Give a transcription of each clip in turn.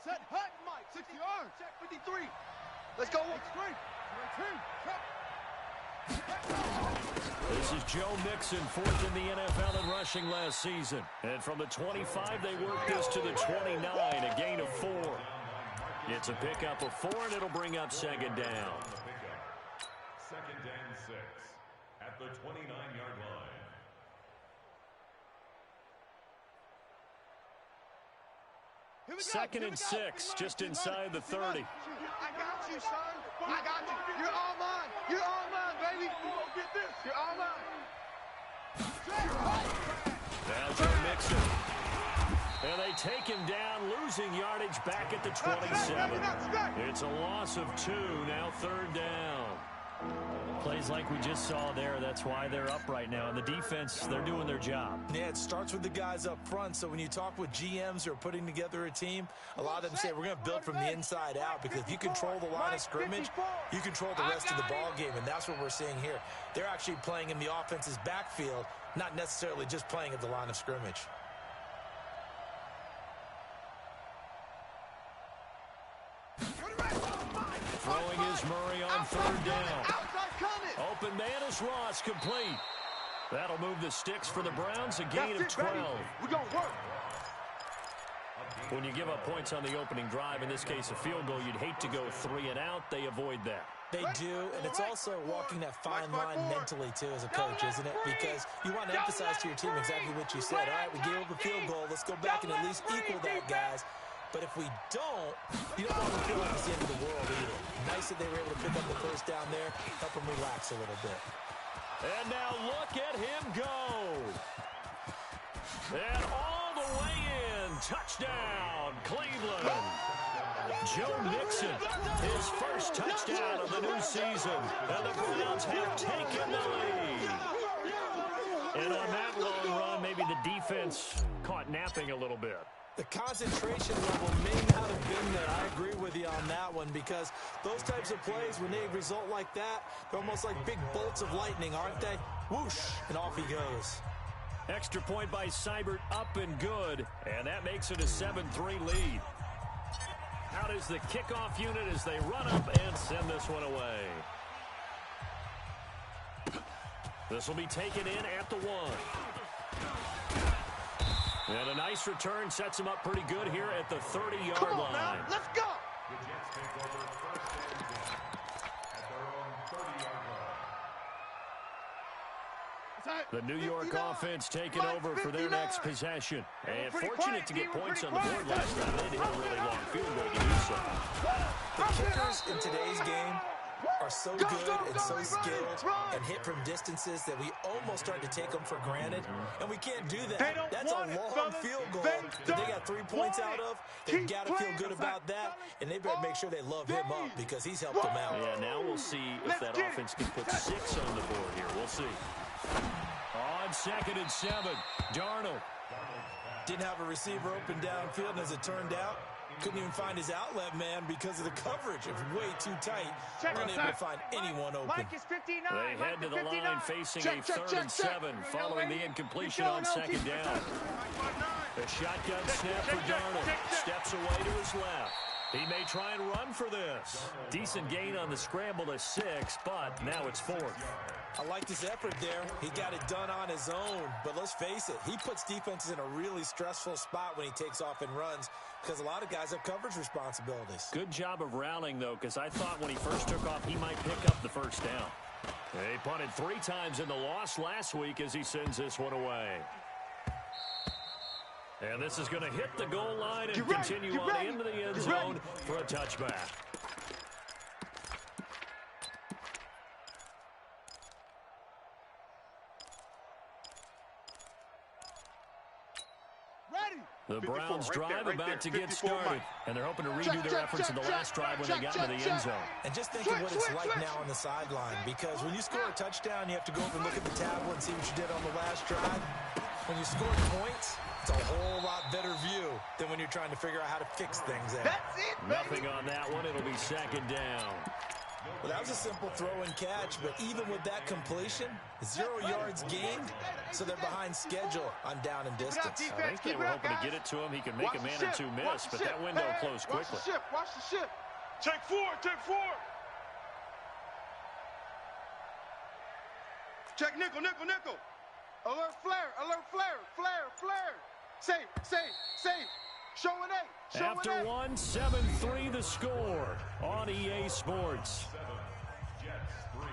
Set, hut, Mike. 60 yards. Check 53. Let's go. 18. This is Joe Mixon, fourth in the NFL in rushing last season. And from the 25, they work this to the 29, a gain of 4. It's a pickup of 4, and it'll bring up second down. Second and 6 at the 29-yard line. Second and 6, just inside the 30. I got you, son. I got you. You're all mine. You're all mine, baby. You're all mine. Now Joe Mixon. And they take him down, losing yardage back at the 27. It's a loss of 2, now third down. Plays like we just saw there, that's why they're up right now. And the defense, they're doing their job. Yeah, it starts with the guys up front. So when you talk with GMs who are putting together a team, a lot of them say we're going to build from the inside out, because if you control the line of scrimmage, you control the rest of the ball game, and that's what we're seeing here. They're actually playing in the offense's backfield, not necessarily just playing at the line of scrimmage. Throwing is Murray on third down. Open man is Ross, complete. That'll move the sticks for the Browns, a gain of 12. We're going to work. When you give up points on the opening drive, in this case a field goal, you'd hate to go 3 and out. They avoid that. They do, and it's also walking that fine line mentally, too, as a coach, isn't it? Because you want to emphasize to your team exactly what you said. All right, we gave up a field goal. Let's go back and at least equal that, guys. But if we don't, you don't want to feel like it's the end of the world either. Nice that they were able to pick up the first down there, help them relax a little bit. And now look at him go. And all the way in. Touchdown, Cleveland. Joe Mixon, his first touchdown of the new season. And the Browns have taken the lead. And on that long run, maybe the defense caught napping a little bit. The concentration level may not have been there. I agree with you on that one, because those types of plays, when they result like that, they're almost like big bolts of lightning, aren't they? Whoosh, and off he goes. Extra point by Seibert, up and good, and that makes it a 7-3 lead. Out is the kickoff unit as they run up and send this one away. This will be taken in at the 1. And a nice return sets him up pretty good here at the 30-yard line. Now, let's go. The Jets take over first and 10 at their own 30-yard line. The New York offense taking over for their next possession. And fortunate to get points on the board last time. They did a really long field goal to do so. The kickers in today's game are so good and so skilled and hit from distances that we almost start to take them for granted, and we can't do that. That's a long field goal that they got 3 points out of. They've got to feel good about that, and they better make sure they love him up, because he's helped them out. Yeah, now we'll see if that offense can put 6 on the board here. We'll see. On 2nd and 7, Darnold. Didn't have a receiver open downfield, and as it turned out, couldn't even find his outlet man because of the coverage. It was way too tight. Unable to find anyone open. They head to the line facing a 3rd and 7 following the incompletion on 2nd down. The shotgun snap for Darnold. Steps away to his left. He may try and run for this. Decent gain on the scramble to 6, but now it's 4th. I liked his effort there. He got it done on his own. But let's face it, he puts defenses in a really stressful spot when he takes off and runs, because a lot of guys have coverage responsibilities. Good job of rallying, though, because I thought when he first took off, he might pick up the first down. He punted 3 times in the loss last week as he sends this one away. And this is going to hit the goal line and continue on into the end zone for a touchback. The Browns drive about to get started, and they're hoping to redo their efforts in the last drive when they got into the end zone. And just think of what it's like now on the sideline, because when you score a touchdown, you have to go over and look at the tablet and see what you did on the last drive. When you score points, it's a whole lot better view than when you're trying to figure out how to fix things there. That's it, baby. Nothing on that one. It'll be 2nd down. Well, that was a simple throw and catch, but even with that completion, 0 yards gained, so they're behind schedule on down and distance. I think they were hoping to get it to him. He can make a man or two miss, but that window closed quickly. Watch the ship. Take four. Check nickel. Alert flare. Safe. Showing eight. After 1, 7-3 the score on EA Sports. Jets 3.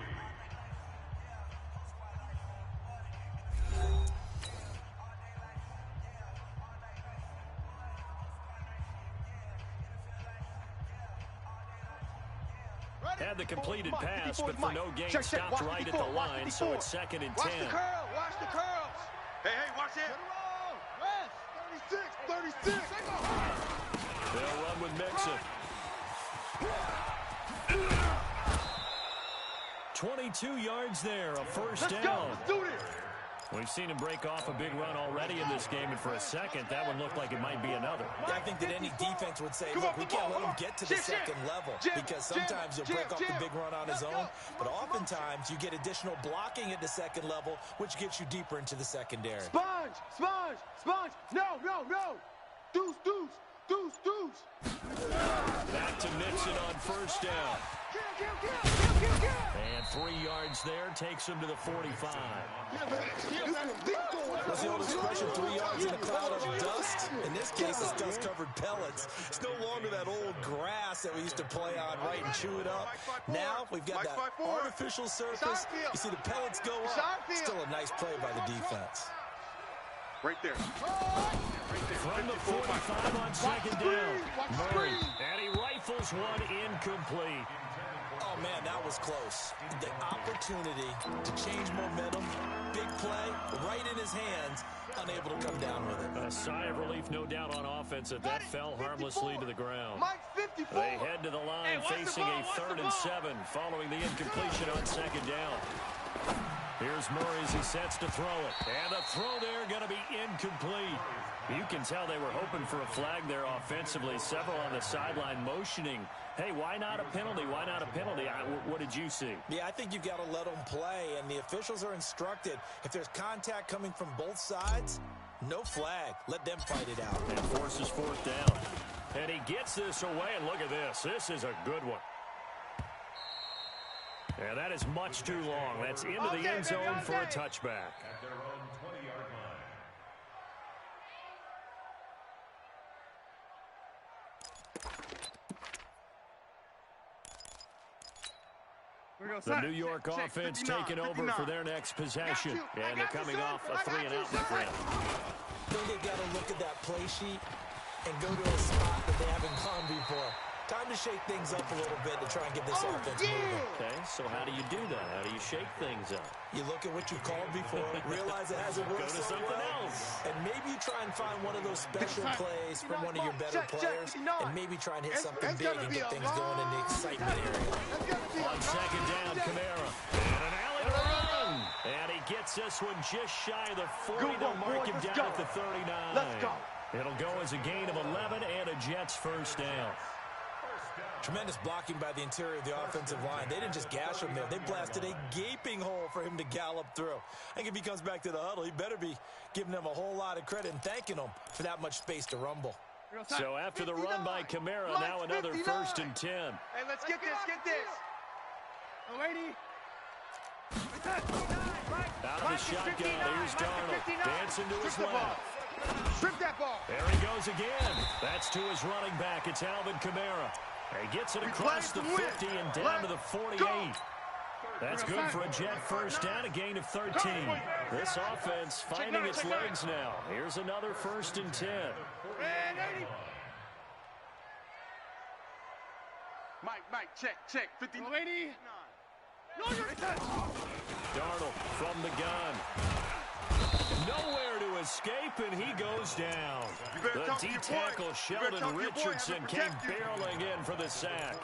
Had the completed pass, but for no gain, stopped right at the line, so it's 2nd and 10. Watch the curls. Hey, watch it. 36. They'll run with Mixon. 22 yards there, a first down. Let's do this. We've seen him break off a big run already in this game, and for a second, that one looked like it might be another. I think that any defense would say, look, we can't let him get to the second level, because sometimes he'll break off the big run on his own, but oftentimes you get additional blocking at the second level, which gets you deeper into the secondary. Sponge. No. Deuce. Back to Mixon on first down. And 3 yards there takes him to the 45. That's the old expression, 3 yards in a cloud of dust. In this case, it's dust-covered pellets. It's no longer that old grass that we used to play on, right, and chew it up. Now we've got that artificial surface. You see the pellets go up. Still a nice play by the defense. Right there. From the 45 on second down. Murray. And he rifles one incomplete. Oh, man, that was close. The opportunity to change momentum, big play, right in his hands, unable to come down with it. A sigh of relief, no doubt, on offense that fell harmlessly to the ground. Mike 54. They head to the line facing a 3rd and 7 following the incompletion on second down. Here's Murray as he sets to throw it. And the throw there going to be incomplete. You can tell they were hoping for a flag there offensively. Several on the sideline motioning. Hey, why not a penalty? Why not a penalty? What did you see? Yeah, I think you've got to let them play, and the officials are instructed. If there's contact coming from both sides, no flag. Let them fight it out. And forces 4th down. And he gets this away, and look at this. This is a good one. And that is much too long. That's into the end zone for a touchback. At their own 20-yard line. The New York offense taking over for their next possession. And they're coming off a 3-and-out, my friend. I think they've got to look at that play sheet and go to a spot that they haven't gone before. Time to shake things up a little bit to try and get this offense moving. Okay, so how do you do that? How do you shake things up? You look at what you've called before, realize it hasn't worked Go to so something well, else. and maybe you try and find one of those special plays from one of your better players, and maybe try and hit something big and get things going in the excitement area. On second down, Kamara. And an alley to run. And he gets this one just shy of the 40. They'll mark him down at the 39. Let's go. It'll go as a gain of 11 and a Jets first down. Tremendous blocking by the interior of the offensive line. They didn't just gash him there. They blasted a gaping hole for him to gallop through. I think if he comes back to the huddle, he better be giving them a whole lot of credit and thanking them for that much space to rumble. So after the run by Kamara, now another 1st and 10. Hey, let's get this. Lady. Out of the shotgun, here's Darnold. Dancing to his left. Strip that ball. There he goes again. That's to his running back. It's Alvin Kamara. He gets it across the 50 and down to the 48. That's good for a Jet first down, a gain of 13. This offense finding its legs now. Here's another 1st and 10. Mike, check. 59. Darnold from the gun. Nowhere to escape, and he goes down. The D-tackle Sheldon Richardson came barreling in for the sack.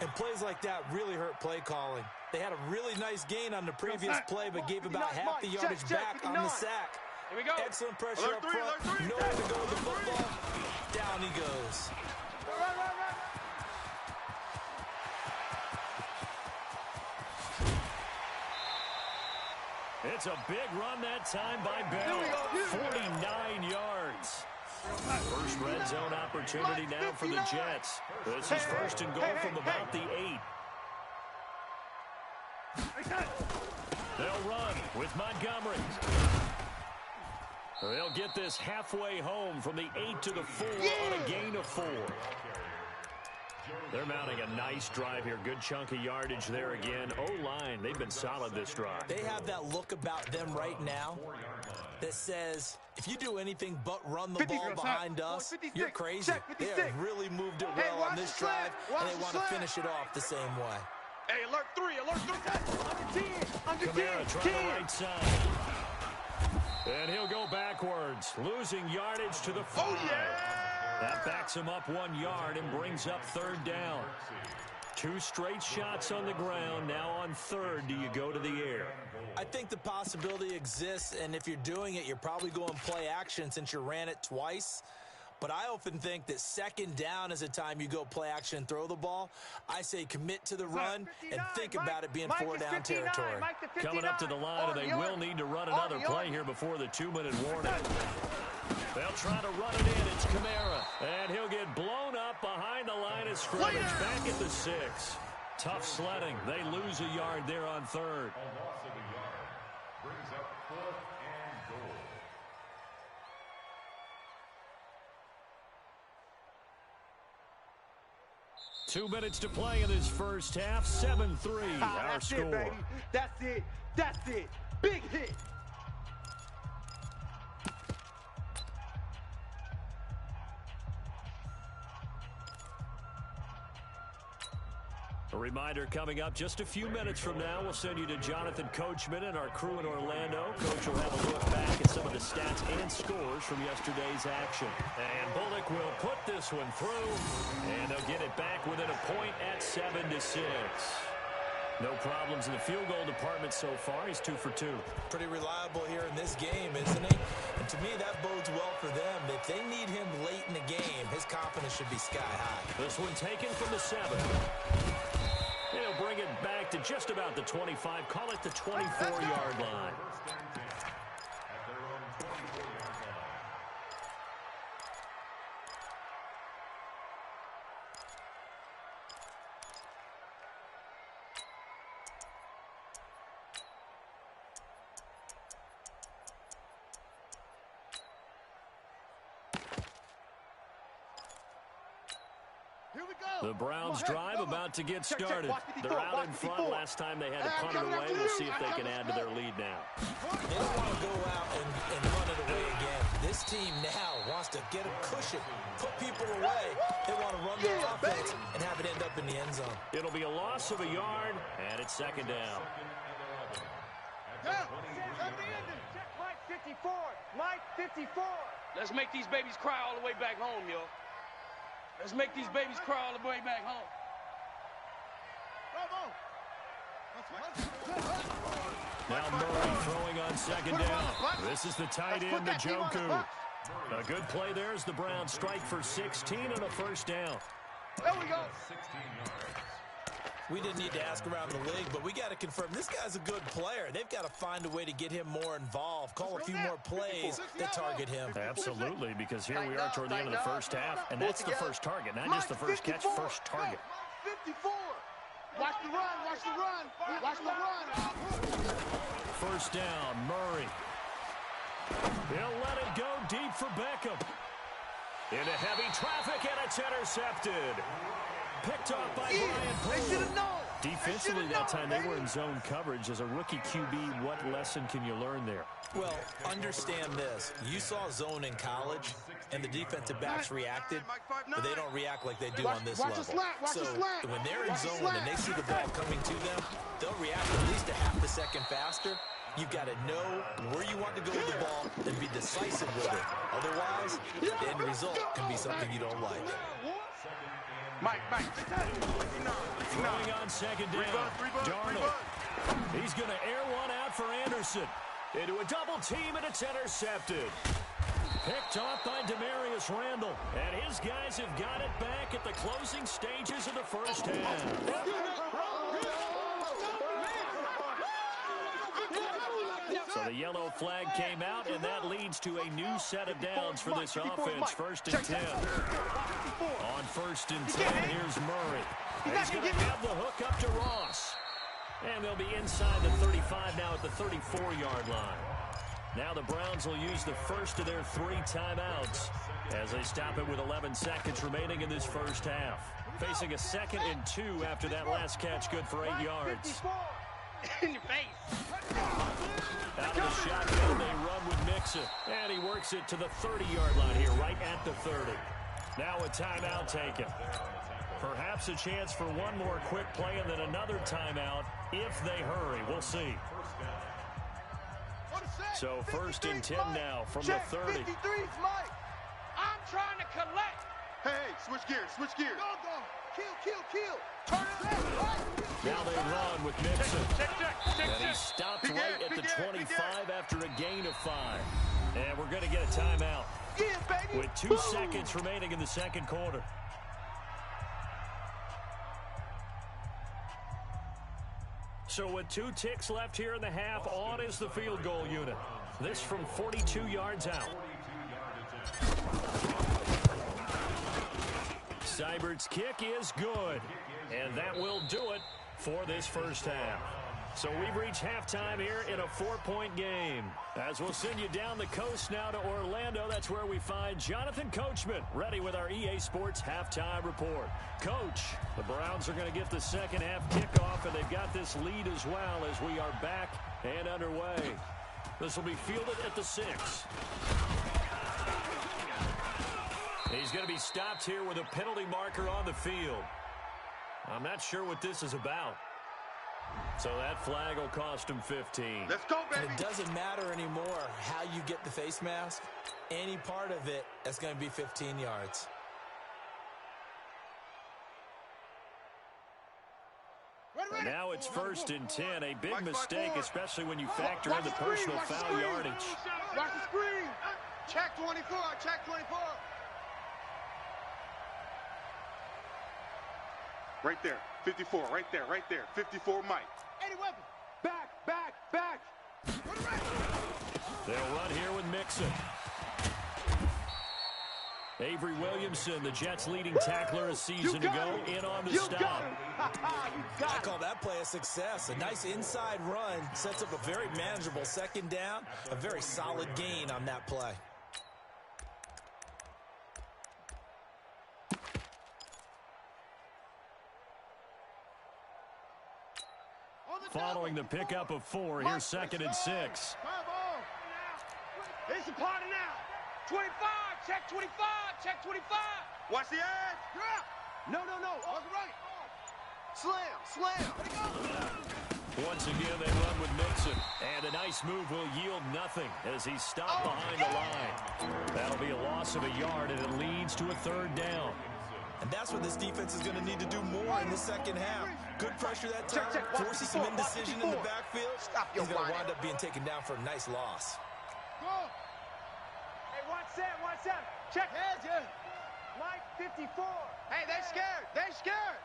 And plays like that really hurt play calling. They had a really nice gain on the previous play, but gave about half the yardage back on the sack. Here we go. Excellent pressure up front. Nowhere to go with the football. Down he goes. It's a big run that time by Bell. 49 yards. First red zone opportunity now for the Jets. This is first and goal from about the 8. They'll run with Montgomery. They'll get this halfway home from the 8 to the 4 on a gain of 4. They're mounting a nice drive here. Good chunk of yardage there again. O-line, they've been solid this drive. They have that look about them right now that says, if you do anything but run the ball behind us, you're crazy. They have really moved it well on this drive, and they want to finish it off the same way. Hey, alert 3, alert 3. Kamara trying the right side. And he'll go backwards, losing yardage to the 5. Oh, yeah! That backs him up 1 yard and brings up 3rd down. 2 straight shots on the ground. Now on 3rd, do you go to the air? I think the possibility exists, and if you're doing it, you're probably going play action since you ran it twice. But I often think that 2nd down is a time you go play action and throw the ball. I say commit to the run and think about it being 4-down territory. Coming up to the line, and they will need to run another play here before the 2-minute warning. They'll try to run it in. It's Kamara. And he'll get blown up behind the line of scrimmage. Back at the 6. Tough sledding. They lose a yard there on 3rd. A loss of a yard brings up 4th and goal. Two minutes to play in this first half. 7-3 our score. It, baby. That's it. That's it. Big hit. A reminder coming up just a few minutes from now. We'll send you to Jonathan Coachman and our crew in Orlando. Coach will have a look back at some of the stats and scores from yesterday's action. And Bullock will put this one through, and they'll get it back within a point at 7-6. No problems in the field goal department so far. He's 2 for 2. Pretty reliable here in this game, isn't he? And to me, that bodes well for them. If they need him late in the game, his confidence should be sky high. This one taken from the 7. He'll bring it back to just about the 25. Call it the 24-yard line. The Browns drive about to get started. They're out in front. Last time they had to punt it away. We'll see if they can add to their lead now. They don't want to go out and run it away again. This team now wants to get a cushion, put people away. They want to run their offense and have it end up in the end zone. It'll be a loss of a yard, and it's 2nd down. Mike 54. Mike 54. Let's make these babies cry all the way back home, yo. Let's make these babies cry all the way back home. Now Murray throwing on 2nd down. This is the tight end, Njoku. A good play there as the Browns strike for 16 and a 1st down. There we go. 16 yards. We didn't need to ask around the league, but we got to confirm this guy's a good player. They've got to find a way to get him more involved, call a few more plays that target him. Absolutely, because here we are toward the end of the first half, and that's the first target, not just the first catch, first target. 54. Watch the run, watch the run, watch the run. 1st down, Murray. He'll let it go deep for Beckham. Into heavy traffic, and it's intercepted. Picked off by Brian Poole. Defensively that time, they were in zone coverage. As a rookie QB, what lesson can you learn there? Well, understand this. You saw zone in college, and the defensive backs reacted, but they don't react like they do on this level. So when they're in zone and they see the ball coming to them, they'll react at least a half a second faster. You've got to know where you want to go with the ball and be decisive with it. Otherwise, the end result can be something you don't like. Mike. Throwing on 2nd down. Darnold. He's going to air one out for Anderson. Into a double team, and it's intercepted. Picked off by Demarius Randall. And his guys have got it back at the closing stages of the first half. So the yellow flag came out, and that leads to a new set of downs for this offense. 1st and 10. On 1st and 10, here's Murray. He's going to have the hook up to Ross. And they'll be inside the 35 now at the 34-yard line. Now the Browns will use the first of their 3 timeouts as they stop it with 11 seconds remaining in this first half. Facing a 2nd and 2 after that last catch, good for 8 yards. In your face. Out of the shotgun, they run with Mixon. And he works it to the 30-yard line here, right at the 30. Now a timeout taken. Perhaps a chance for one more quick play and then another timeout if they hurry. We'll see. So 1st and 10 now from the 30. 53's Mike. I'm trying to collect. Hey, switch gears, switch gears. Go. Kill. Turn it left. Now they run with Mixon. Check. And he stopped right at the 25 after a gain of 5. And we're going to get a timeout. Yeah, baby. With 2 seconds remaining in the second quarter. So with 2 ticks left here in the half, on is the field goal unit. This from 42 yards out. Seibert's kick is good. And that will do it for this first half. So we've reached halftime here in a 4-point game. As we'll send you down the coast now to Orlando, that's where we find Jonathan Coachman ready with our EA Sports halftime report. Coach, the Browns are going to get the second half kickoff, and they've got this lead as well as we are back and underway. This will be fielded at the 6. He's going to be stopped here with a penalty marker on the field. I'm not sure what this is about. So that flag will cost him 15. Let's go, baby. And it doesn't matter anymore how you get the face mask. Any part of it, that's going to be 15 yards. And now it's 1st and 10. A big mistake, especially when you factor in the personal foul yardage. Watch the screen. Check 24. Right there. 54. Right there. 54, Mike. Any weapon. Back. They'll run here with Mixon. Avery Williamson, the Jets' leading tackler a season ago, in on the stop. I call that play a success. A nice inside run sets up a very manageable 2nd down. A very solid gain on that play. Following the pickup of 4, here's 2nd and 6. It's a party now. 25. Check 25. Watch the edge. No. On the right. Slam. Once again, they run with Mixon. And a nice move will yield nothing as he's stopped behind the line. That'll be a loss of a yard, and it leads to a 3rd down. And that's what this defense is going to need to do more in the second half. Good pressure that time, forces some indecision in the backfield. He's going to wind up being taken down for a nice loss. Hey, watch that. Check. Mike 54. Hey, they scared.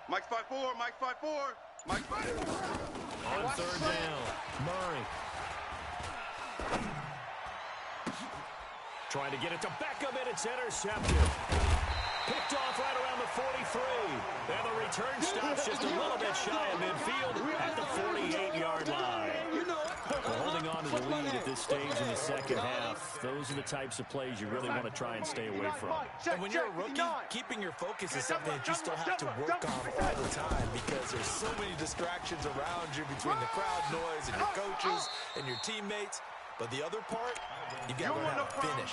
Mike's 5'4", Mike's 5'4". On 3rd down, Murray. Trying to get it to Beckham, and it's intercepted. Picked off right around the 43. And the return stops just a little bit shy of midfield at the 48-yard line. Holding on to the lead at this stage in the second half. Those are the types of plays you really want to try and stay away from. And when you're a rookie, keeping your focus is something that you still have to work on all the time because there's so many distractions around you between the crowd noise and your coaches and your teammates. But the other part, you got to learn how to finish.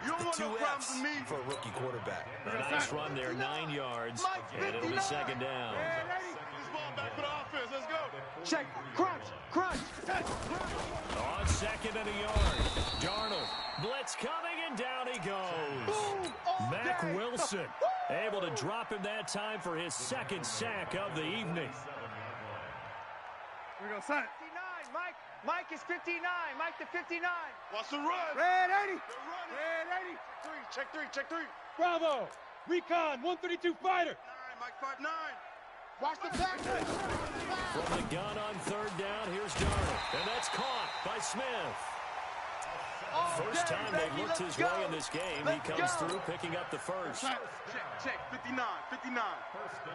The 2 F's for a rookie quarterback. A nice run there, 9 yards, and it'll be 2nd down. This ball back for the offense. Let's go. Check. Crunch. On 2nd and a yard. Darnold. Blitz coming, and down he goes. Mac Wilson able to drop him that time for his 2nd sack of the evening. Here we go, son. 59. Mike is 59. Mike to 59. Wants to run. Red 80. Red 80. Check three. Bravo. Recon 132 fighter. 9, Mike 5'9". Watch the back. From the gun on 3rd down, here's Darnold. And that's caught by Smith. First time they've looked his way in this game. He comes through picking up the first. Check. 59.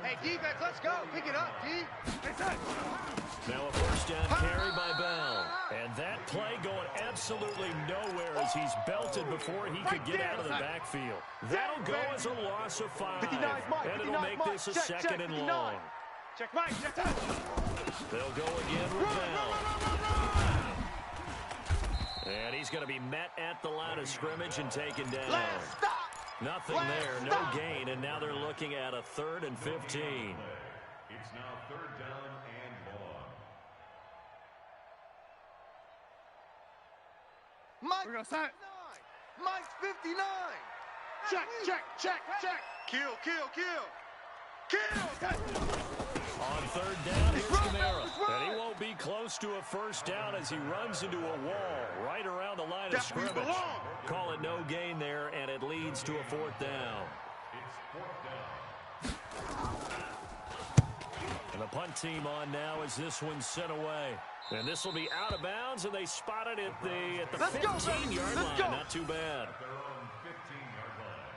Hey, defense, let's go. Pick it up, D. Now a first down carry by Bell. And that play going absolutely nowhere as he's belted before he could get out of the backfield. That'll go as a loss of 5. And it'll make this a second and long. Check right. They'll go again with Bell. And he's going to be met at the line of scrimmage and taken down. Nothing there, no gain, and now they're looking at a 3rd and 15. It's now 3rd down and long. Mike, 59. Mike's 59. Check. Kill. On 3rd down, here's Kamara. And he won't be close to a first down as he runs into a wall right around the line of scrimmage. Call it no gain there, and it leads to a 4th down. It's 4th down. And the punt team on now as this one's sent away. And this will be out of bounds, and they spot it at the 15-yard line. Not too bad. Their own 15-yard line.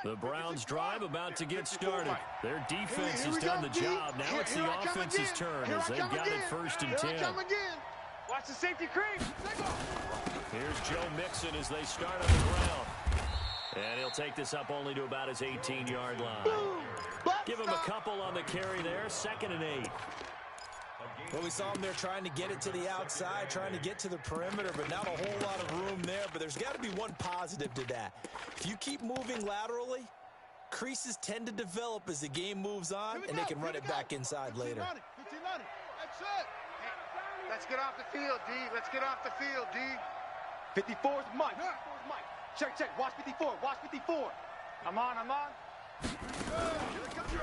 The Browns drive about to get started. Their defense has done the job. Now it's the offense's turn as they've got it 1st and 10. Watch the safety creep. Here's Joe Mixon as they start on the ground. And he'll take this up only to about his 18-yard line. Give him a couple on the carry there. 2nd and 8. Well, we saw him there trying to get it to the outside, trying to get to the perimeter, but not a whole lot of room there. But there's got to be one positive to that. If you keep moving laterally, creases tend to develop as the game moves on, and they can run it back inside later. 15 on it. That's it. Hey, let's get off the field, D. Let's get off the field, D. 54's Mike. Check. Watch 54. I'm on.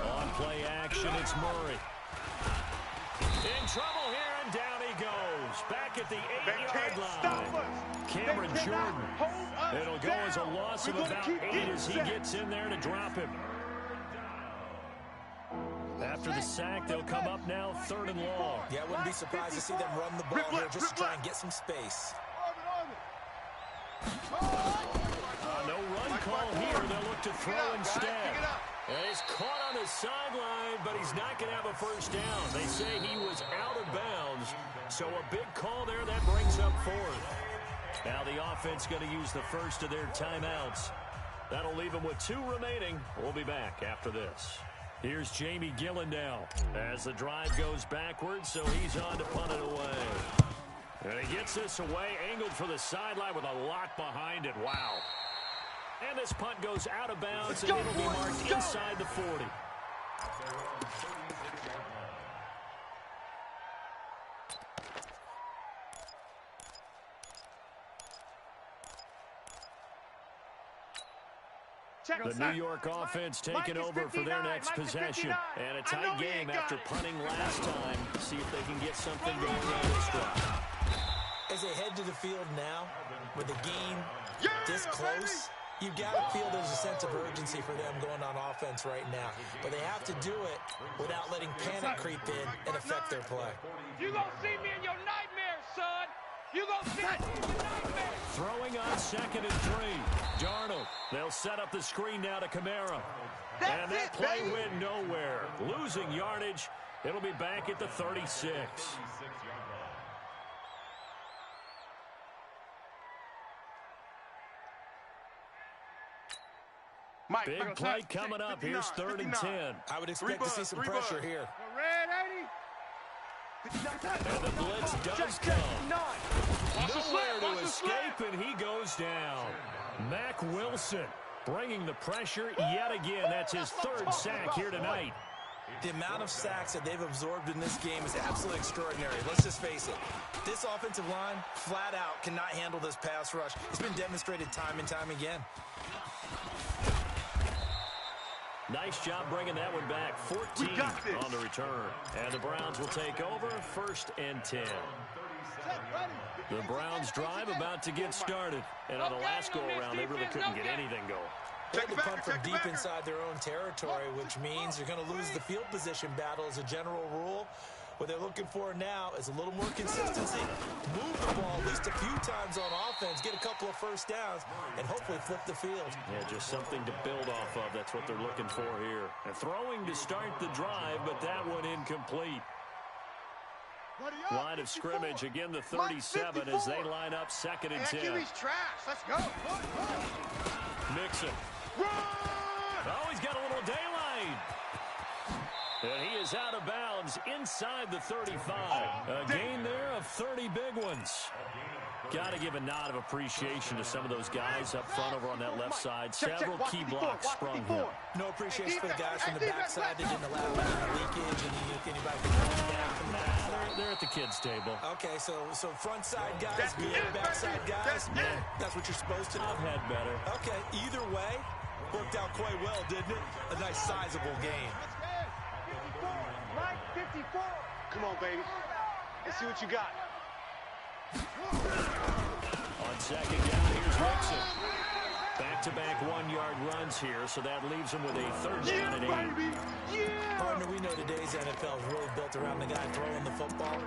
On play action, it's Murray. In trouble here, and down he goes. Back at the 8-yard line. Cameron Jordan. It'll go as a loss of about 8 as he gets in there to drop him. After the sack, they'll come up now 3rd and long. Yeah, I wouldn't be surprised to see them run the ball here just to try and get some space. No run call here. They'll look to throw instead. And he's caught on the sideline, but he's not going to have a first down. They say he was out of bounds, so a big call there. That brings up 4th. Now the offense going to use the first of their timeouts. That'll leave them with 2 remaining. We'll be back after this. Here's Jamie Gillen now as the drive goes backwards, so he's on to punt it away. And he gets this away, angled for the sideline with a lot behind it. Wow. And this punt goes out of bounds, and it'll be marked inside the 40. The New York offense taking over for their next possession. And a tight game after punting last time. See if they can get something going on this drive. As they head to the field now, with the game this close, you've got to feel there's a sense of urgency for them going on offense right now. But they have to do it without letting panic creep in and affect their play. You gonna see me in your nightmares, son. You gonna see me in your nightmares. Throwing on 2nd and 3. Darnold. They'll set up the screen now to Kamara. And that play went nowhere. Losing yardage. It'll be back at the 36. Big play coming up. Here's 3rd and 10. I would expect to see some pressure here. And the blitz does come. Nowhere to escape, and he goes down. Mack Wilson bringing the pressure yet again. That's his 3rd sack here tonight. The amount of sacks that they've absorbed in this game is absolutely extraordinary. Let's just face it. This offensive line, flat out, cannot handle this pass rush. It's been demonstrated time and time again. Nice job bringing that one back. 14 on the return. And the Browns will take over, 1st and 10. The Browns drive about to get started. And on the last go-around, they really couldn't get anything going. They had to punt from deep inside their own territory, which means you're going to lose the field position battle as a general rule. What they're looking for now is a little more consistency, move the ball at least a few times on offense, get a couple of first downs, and hopefully flip the field. Yeah, just something to build off of. That's what they're looking for here. And throwing to start the drive, but that one incomplete. Line of scrimmage, again the 37 as they line up 2nd and 10. QB's trash. Let's go. Mixon. Oh, he's got a little daylight. And he is out of bounds inside the 35. A gain there of 30 big ones. Got to give a nod of appreciation to some of those guys up front over on that left side. Several key blocks sprung here. No appreciation for the guys from the backside that didn't allow any leakage and anybody coming down from the backside. They're at the kids' table. Okay, so front side guys being backside guys, that's what you're supposed to do. I've had better. Okay, either way, worked out quite well, didn't it? A nice sizable game. Mike, 54. Come on, baby. Let's see what you got. On 2nd down, here's Mixon. Back-to-back 1-yard runs here, so that leaves him with a 3rd down and 8. Partner, we know today's NFL is really built around the guy throwing the football.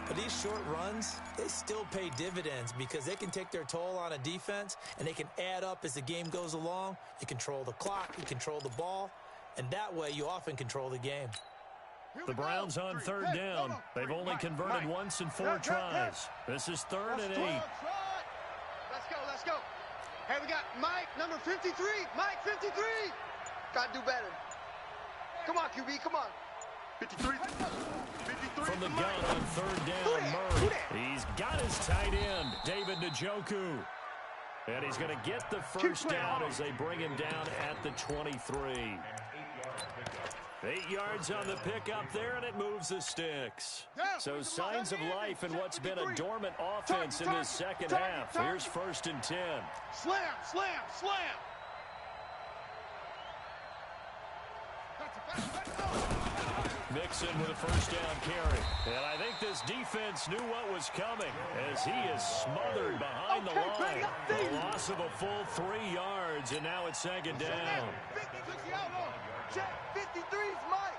But these short runs, they still pay dividends because they can take their toll on a defense, and they can add up as the game goes along. You control the clock, you control the ball, and that way you often control the game. The Browns on 3rd down. They've only converted once in 4 tries. This is 3rd and 8. Let's go. Hey, we got Mike, number 53. Mike, 53. Got to do better. Come on, QB, come on. 53. From the gun on 3rd down, Murray. He's got his tight end, David Njoku. And he's going to get the 1st down as they bring him down at the 23. 8 yards on the pickup there, and it moves the sticks. So signs of life in what's been a dormant offense in this second half. Here's 1st and 10. Slam. Mixon with a 1st down carry. And I think this defense knew what was coming as he is smothered behind the line. A loss of a full 3 yards, and now it's 2nd down. Check, 53's Mike.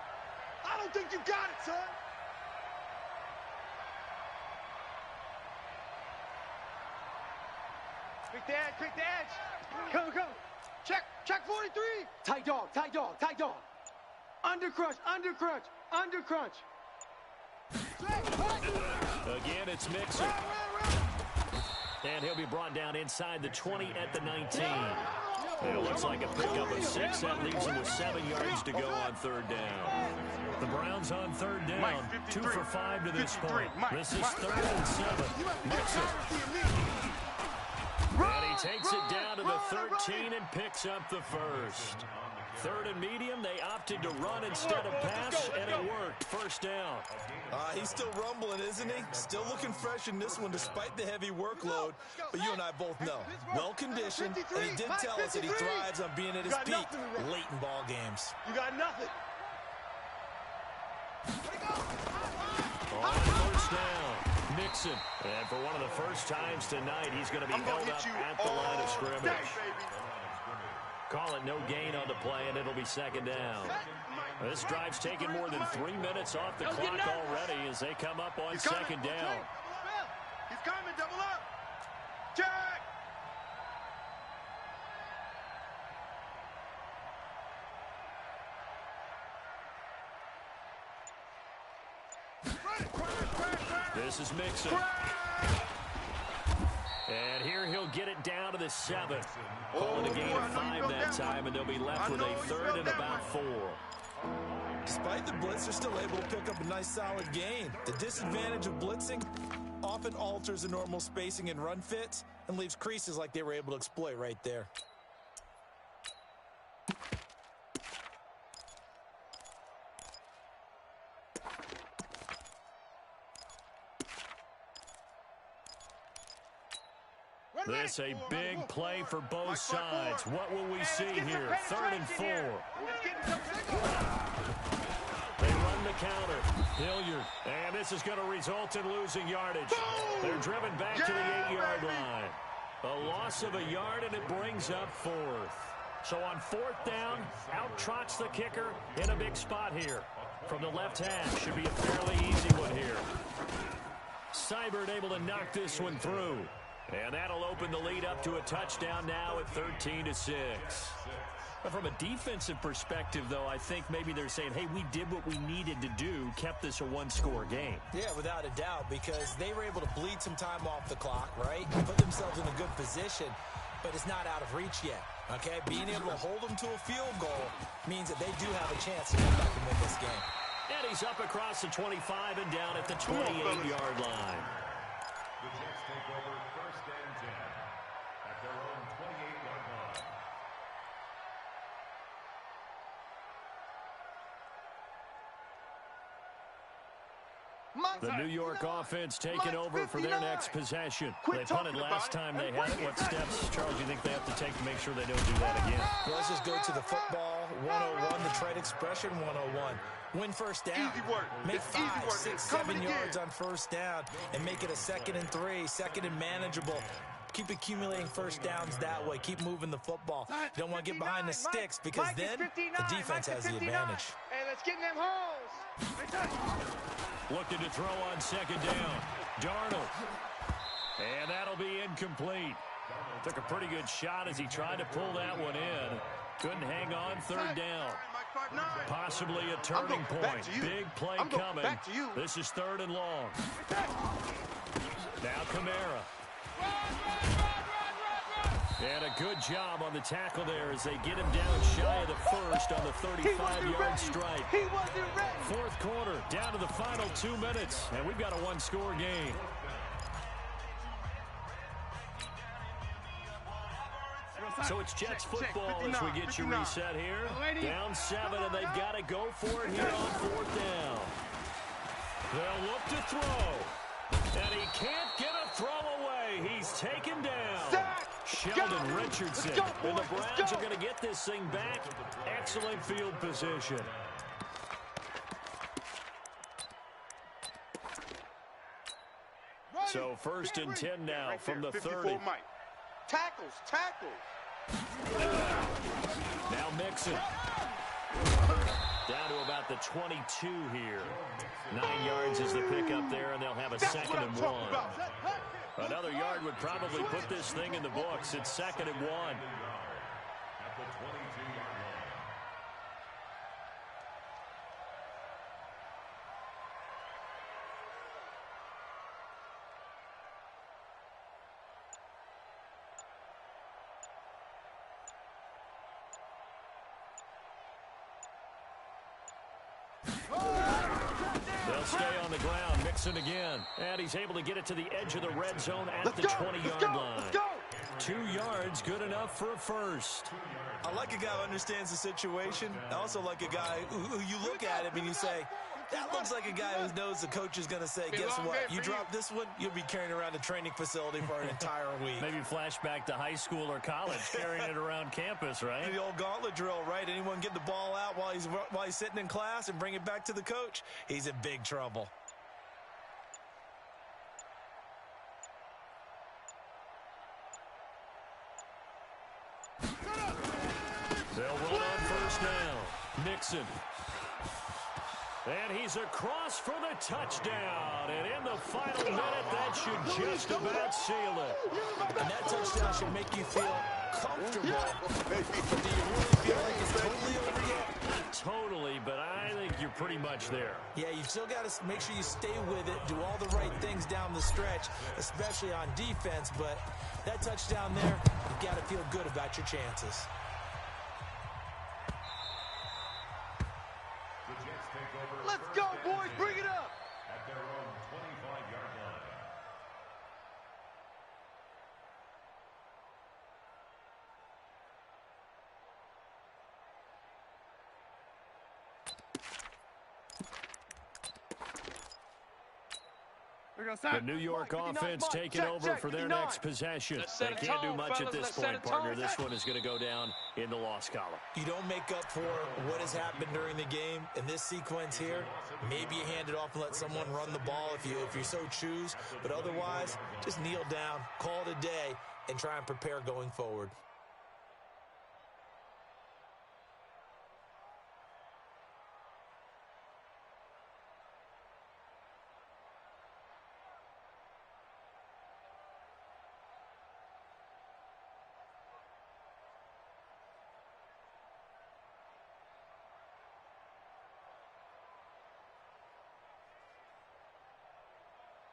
I don't think you got it, son. Quick the edge. Come. Check 43. Tight dog. Under crunch. Again, it's Mixon. And he'll be brought down inside the 20 at the 19. It looks like a pickup of 6. That leaves him with 7 yards to go on 3rd down. The Browns on 3rd down. 2 for 5 to this point. This is 3rd and 7. Mixon. And he takes it down to the 13 and picks up the 1st. 3rd and medium, they opted to run instead of pass, and it worked. 1st down. He's still rumbling, isn't he? Still looking fresh in this one despite the heavy workload. But you and I both know, well-conditioned, and he did tell us that he thrives on being at his peak late in ball games. You got nothing. On 1st down, Mixon. And for one of the first times tonight, he's going to be held up at the line of scrimmage. Call it no gain on the play, and it'll be 2nd down. This drive's taken more than 3 minutes off the clock already as they come up on 2nd down. He's coming, double up. Check. This is Mixon. And here he'll get it down to the 7. Calling a gain of 5 that time, and they'll be left with a 3rd and about 4. Despite the blitz, they're still able to pick up a nice solid gain. The disadvantage of blitzing often alters the normal spacing and run fits and leaves creases like they were able to exploit right there. This a big play for both sides. What will we see here? 3rd and 4. They run the counter. Hilliard. And this is going to result in losing yardage. They're driven back to the 8-yard line. A loss of a yard, and it brings up 4th. So on 4th down, out trots the kicker in a big spot here. From the left half, should be a fairly easy one here. Seibert able to knock this one through. And that'll open the lead up to a touchdown now at 13-6. But from a defensive perspective, though, I think maybe they're saying, hey, we did what we needed to do, kept this a one-score game. Yeah, without a doubt, because they were able to bleed some time off the clock, right? Put themselves in a good position, but it's not out of reach yet, okay? Being able to hold them to a field goal means that they do have a chance to come back and win this game. And he's up across the 25 and down at the 28-yard line. The Jets take over 1st and 10 at their own 28-yard line. The New York offense taking over for their next possession. They punted last time they had it. What steps, Charles, do you think they have to take to make sure they don't do that again? Well, let's just go to the football 101, the trade expression 101. Win 1st down. Easy work. Make It's 5, easy work. 6, It's coming 7 yards again. on 1st down and make it a 2nd and 3, 2nd and manageable. Keep accumulating 1st downs that way. Keep moving the football. You don't want to get behind the sticks because then the defense has the advantage. Hey, let's get in them holes. Looking to throw on 2nd down. Darnold. And that'll be incomplete. Took a pretty good shot as he tried to pull that one in. Couldn't hang on 3rd down. Possibly a turning point. Big play coming. This is 3rd and long. Now Kamara. And a good job on the tackle there as they get him down shy of the 1st on the 35-yard strike. 4th quarter, down to the final 2 minutes, and we've got a one-score game. So it's Jets football as we get you reset here. Down 7, and they've got to go for it here on 4th down. They'll look to throw, and he can't get a throw away. He's taken down. Sheldon Richardson, and the Browns are going to get this thing back. Excellent field position. So 1st and 10 now from the 30. Tackles. Now Mixon. Down to about the 22 here. 9 yards is the pickup there, and they'll have a 2nd and 1. Another yard would probably put this thing in the books. It's 2nd and 1. At the 22-yard line. They'll stay on the ground. Mixon again. And he's able to get it to the edge of the red zone at the 20-yard line. 2 yards, good enough for a first. I like a guy who understands the situation. I also like a guy who you look at him and you say, that looks like a guy who knows the coach is going to say, guess what? You drop this one, you'll be carrying around a training facility for an entire week. Maybe flashback to high school or college, carrying it around campus, right? The old gauntlet drill, right? Anyone get the ball out while he's sitting in class and bring it back to the coach, he's in big trouble. They'll run on 1st down. Mixon. And he's across for the touchdown. And in the final minute, that should just about seal it. And that touchdown should make you feel comfortable. But do you really feel like it's totally over yet? Not totally, but I think you're pretty much there. Yeah, you've still got to make sure you stay with it, do all the right things down the stretch, especially on defense. But that touchdown there, you've got to feel good about your chances. The Jets take over. Let's go, boys. Bring it up. At their own 25-yard line. The New York offense taking over for their next possession. They can't do much at this point, partner. This one is going to go down in the loss column. You don't make up for what has happened during the game. In this sequence here, maybe you hand it off and let someone run the ball if you so choose. But otherwise, just kneel down, call it a day, and try and prepare going forward.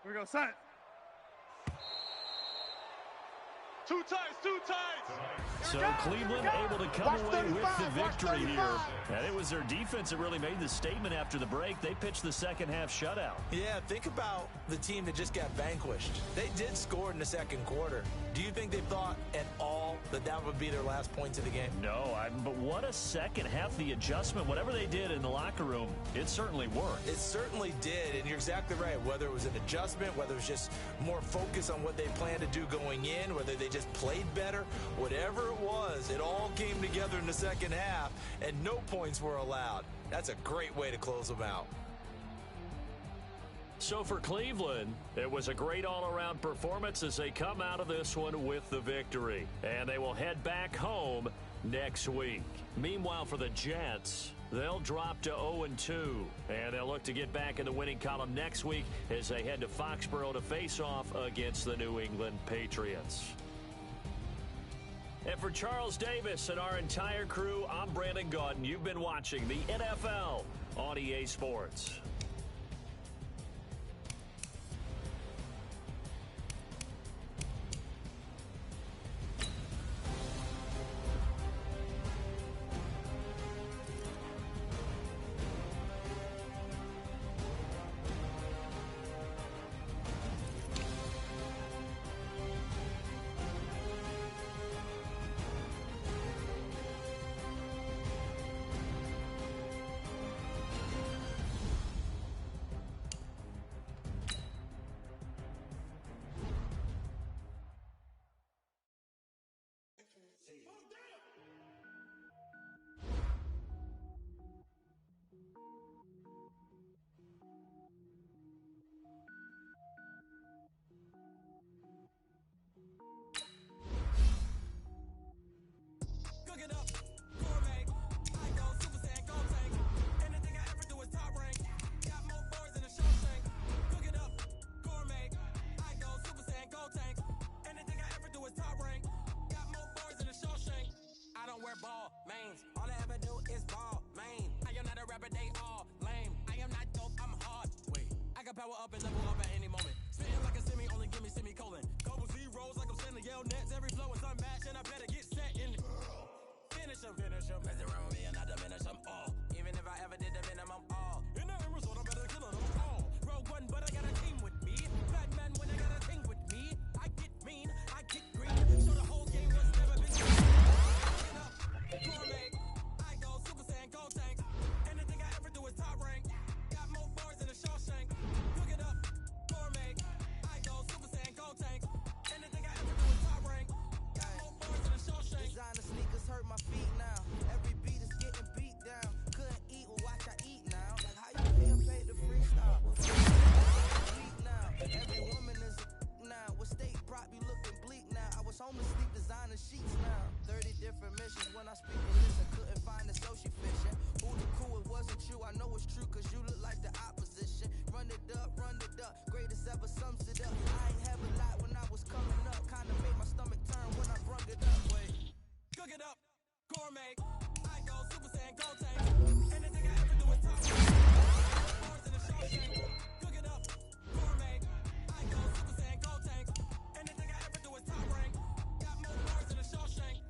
Here we go, set. Two tights. So Cleveland able to come away with the victory here. And it was their defense that really made the statement after the break. They pitched the second half shutout. Yeah, think about the team that just got vanquished. They did score in the second quarter. Do you think they thought at all that that would be their last points of the game? No, but what a second half. The adjustment, whatever they did in the locker room, it certainly worked. It certainly did, and you're exactly right. Whether it was an adjustment, whether it was just more focus on what they planned to do going in, whether they just played better, whatever it was, it all came together in the second half, and no points were allowed. That's a great way to close them out. So for Cleveland, it was a great all-around performance as they come out of this one with the victory. And they will head back home next week. Meanwhile, for the Jets, they'll drop to 0-2. And they'll look to get back in the winning column next week as they head to Foxborough to face off against the New England Patriots. And for Charles Davis and our entire crew, I'm Brandon Gaudin. You've been watching the NFL on EA Sports. Power up and level up at any moment. Spitting like a semi, only give me semicolon. Couple zeros like I'm sending yell nets. Every flow is unmatched, and I better get set in. Finish them. Mess around with me and I diminish them all. Even if I ever did the minimum all. In the end result, I'm better killing them all. Rogue one, but I got a team with me. Batman when I got a team with me. I get mean, I get green. So the whole game was never been seen. Up, gourmet. I go Super Saiyan, go tank. Anything I ever do is top rank. Got more bars than a Shawshank. Designer sneakers hurt my feet now. Every beat is getting beat down. Couldn't eat or watch I eat now. Like how you getting paid to freestyle? Beat now. Every woman is now. What state prop you looking bleak now? I was homeless, sleep designer sheets now. 30 different missions when I speak English. I couldn't find it, so she fishing. Who the crew? It wasn't you. I know it's true, cause you look like the opposition. Run it up. Greatest ever sums it up. I ain't have a lot when I was coming up. Kinda made my stomach turn when I brung it up. Wait. Cook it up, gourmet. I go Super Saiyan, go tank. Anything I ever do is top. Bars in the Shawshank. Cook it up, gourmet. I go Super Saiyan, go tank. Anything I ever do is top rank. Got more bars in the Shawshank.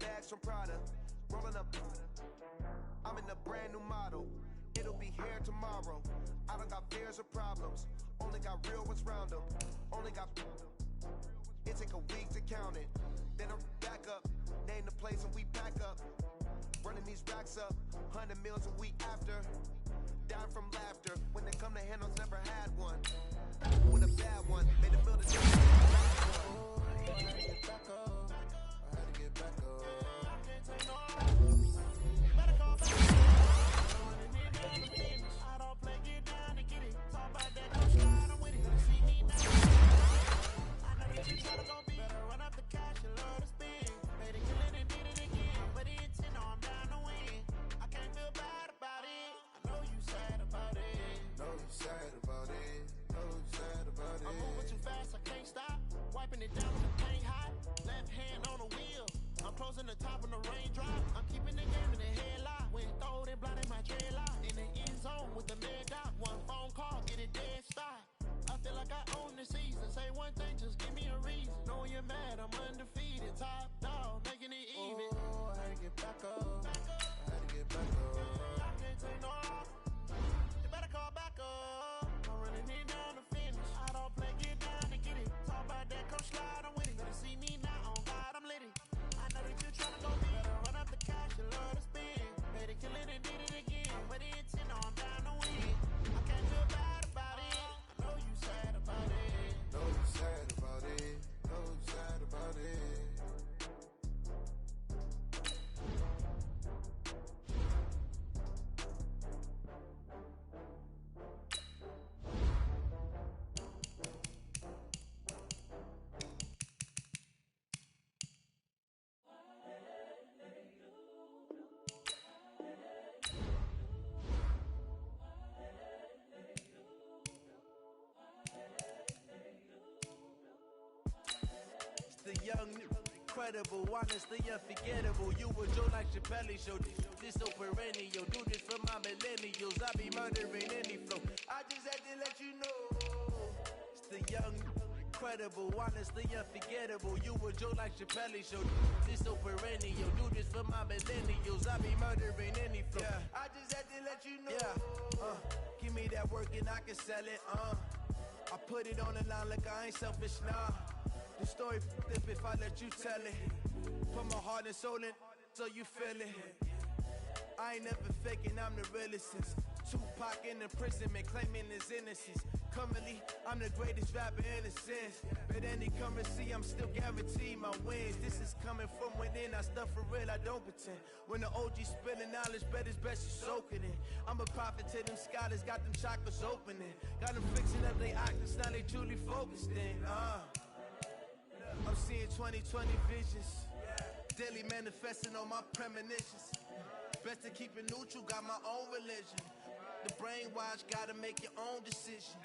bags from Prada. Rolling up. I'm in a brand new model. It'll be here tomorrow. I don't got fears or problems. Only got real ones round them. Only got. It take a week to count it. Then I'm back up. Name the place and we pack up. Running these racks up. 100 meals a week after. Dying from laughter. When they come to handles, never had one. With a bad one. Made a meal to take. Oh, I had to get back up. I had to get back up. Better call back. I don't play, get down and get it. Talk about that, don't slide, I'm with it. See me now. I know that you try to go big. Better run up the cash, you love to spend. Made it, kill it, and did it again. But the intent, no, I'm down to win. I can't feel bad about it. I know you sad about it. Know you sad about it. Know you sad about it. I'm moving too fast, I can't stop. Wiping it down with the paint hot. Left hand on the wheel. I'm closing the top when the raindrop. I'm keeping the game in the headlock. When throwed and blinded my dreadlock. In the end zone with the mad dot. One phone call, get it dead stop. I feel like I own the season. Say one thing, just give me a reason. Knowing you're mad, I'm undefeated. Top dog, making it even. Oh, I had to get back up. I had to get back up. I can't take no off. You better call back up. I'm running in down the finish. I don't play, get down and get it. Talk about that, come slide, I'm with it. Better see me now, on God, I'm lit it. I know that you're trying to go big. Better run up the cash, you love to spend. Made it, kill it, and did it again. But the intent, no, I'm down to win. I can't feel bad about it. I know you sad about it. Know you sad about it. Know you sad about it. The young, incredible, honestly unforgettable. You were Joe like Chappelle show. This so perennial. Do this for my millennials. I be murdering any flow. I just had to let you know. It's the young, incredible, honestly unforgettable. You were Joe like Chappelle show. This so perennial. Do this for my millennials. I be murdering any flow. Yeah. I just had to let you know. Yeah. Give me that work and I can sell it. I put it on the line like I ain't selfish, nah. The story flip if I let you tell it. Put my heart and soul in so you feel it. I ain't never faking, I'm the realest since Tupac in imprisonment, claiming his innocence. Currently, I'm the greatest rapper in a sense. But any currency, I'm still guaranteed my wins. This is coming from within, I stuff for real, I don't pretend. When the OG spilling knowledge, bet it's best you soak it in. I'm a prophet to them scholars, got them chakras opening. Got them fixing up they octaves, now they truly focused in. I'm seeing 2020 visions. Daily manifesting on my premonitions. Best to keep it neutral, got my own religion. The brainwash, gotta make your own decision.